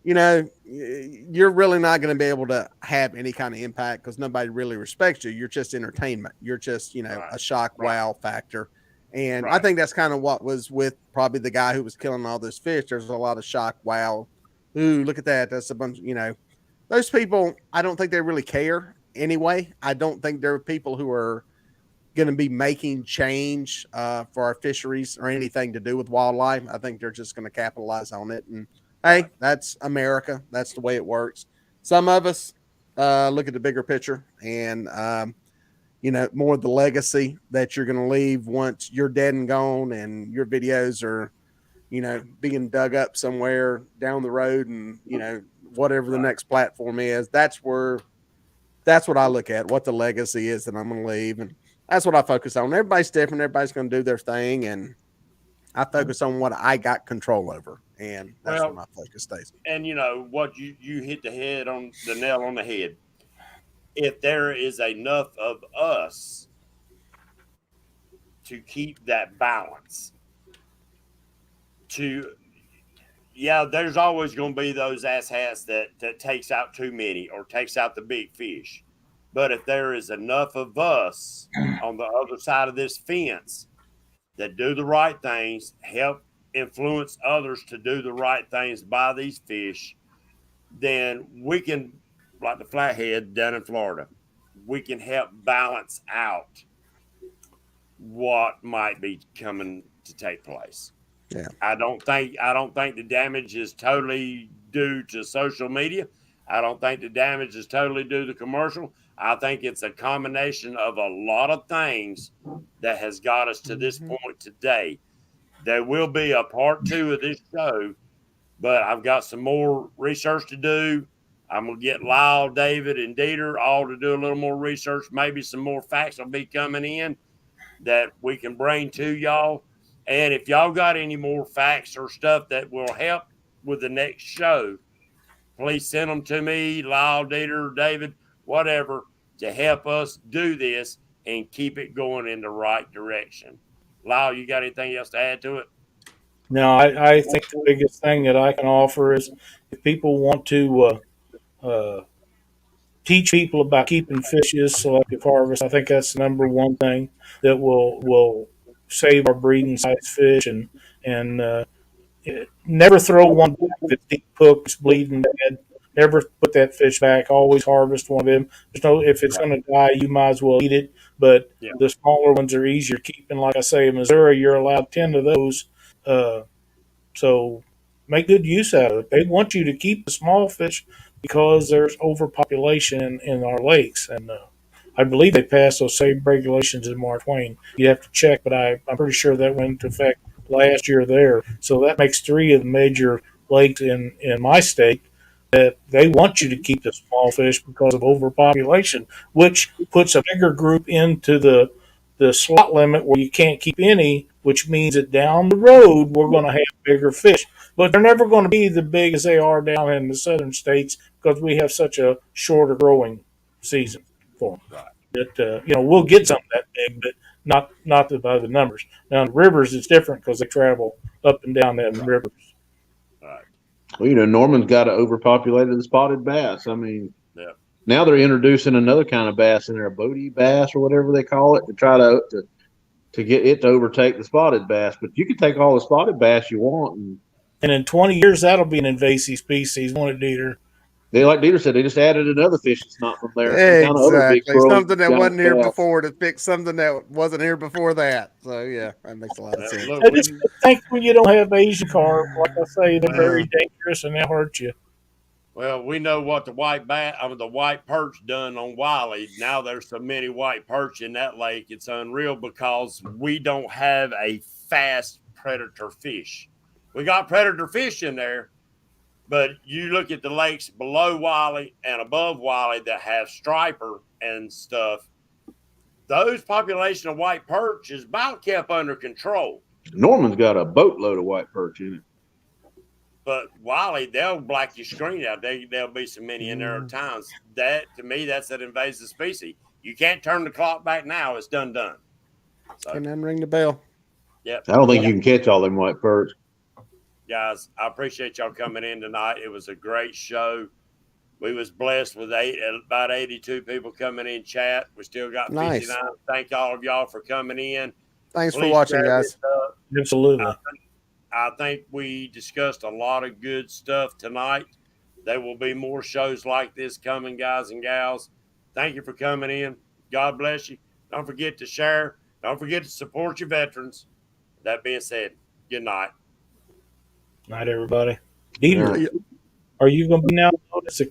you're really not going to be able to have any kind of impact because nobody really respects you. You're just entertainment. You're just, a shock wow factor. And I think that's kind of what was with probably the guy who was killing all those fish. There's a lot of shock wow. Ooh, look at that. That's a bunch, those people, I don't think they really care anyway. I don't think there are people who are going to be making change for our fisheries or anything to do with wildlife. I think they're just going to capitalize on it. And hey, that's America. That's the way it works. Some of us look at the bigger picture and, more of the legacy that you're going to leave once you're dead and gone and your videos are, being dug up somewhere down the road and, whatever the next platform is. That's what I look at, what the legacy is that I'm going to leave. And that's what I focus on. Everybody's different. Everybody's going to do their thing. And I focus on what I got control over. And that's where my focus stays. And what you hit the nail on the head. If there is enough of us to keep that balance, there's always going to be those asshats that takes out too many or takes out the big fish. But if there is enough of us on the other side of this fence that do the right things, help influence others to do the right things by these fish, then we can, like the flathead down in Florida, we can help balance out what might be coming to take place. Yeah. I don't think the damage is totally due to social media. I don't think the damage is totally due to commercial. I think it's a combination of a lot of things that has got us to this point today. There will be a part 2 of this show, but I've got some more research to do. I'm going to get Lyle, David, and Dieter all to do a little more research. Maybe some more facts will be coming in that we can bring to y'all. And if y'all got any more facts or stuff that will help with the next show, please send them to me, Lyle, Dieter, David, whatever, to help us do this and keep it going in the right direction. Lyle, you got anything else to add to it? No, I think the biggest thing that I can offer is if people want to teach people about keeping fishes, selective harvest, I think that's the number one thing that will save our breeding size fish and never throw one back that's deep hooked, bleeding dead. Never put that fish back. Always harvest one of them. If it's going to die, you might as well eat it. But the smaller ones are easier keeping. Like I say, in Missouri, you're allowed 10 of those. So make good use out of it. They want you to keep the small fish because there's overpopulation in our lakes. And I believe they passed those same regulations in Mark Twain. You have to check, but I'm pretty sure that went into effect last year there. So that makes 3 of the major lakes in my state that they want you to keep the small fish because of overpopulation, which puts a bigger group into the slot limit where you can't keep any, which means that down the road we're going to have bigger fish. But they're never going to be the big as they are down in the southern states because we have such a shorter growing season for them. That we'll get something that big, but not by the numbers. Now the rivers is different because they travel up and down them rivers. Well, Norman's got an overpopulated spotted bass. I mean, now they're introducing another kind of bass in there, a Bodie bass or whatever they call it, to try to get it to overtake the spotted bass. But you can take all the spotted bass you want, and in 20 years that'll be an invasive species, won't it, Dieter? They, like Dieter said, they just added another fish that's not from there. Exactly. Something that wasn't here before to fix something that wasn't here before that. So, yeah, that makes a lot of sense. I just think when you don't have Asian carp, like I say, they're very dangerous and they'll hurt you. Well, we know what the white perch done on Wiley. Now there's so many white perch in that lake, it's unreal because we don't have a fast predator fish. We got predator fish in there, But you look at the lakes below Wiley and above Wiley that have striper and stuff, those population of white perch is about kept under control. Norman's got a boatload of white perch in it. But Wiley, they'll black your screen out. There'll be so many in there at times. That, to me, that's an invasive species. You can't turn the clock back now. It's done. So, And then ring the bell. yep. I don't think you can catch all them white perch. Guys, I appreciate y'all coming in tonight. It was a great show. We was blessed with about 82 people coming in chat. We still got 59. Nice. Thank all of y'all for coming in. Thanks for Please watching, share guys. this up. Absolutely. I think we discussed a lot of good stuff tonight. There will be more shows like this coming, guys and gals. Thank you for coming in. God bless you. Don't forget to share. Don't forget to support your veterans. That being said, good night. Night, everybody. Dieter, are you going to be now?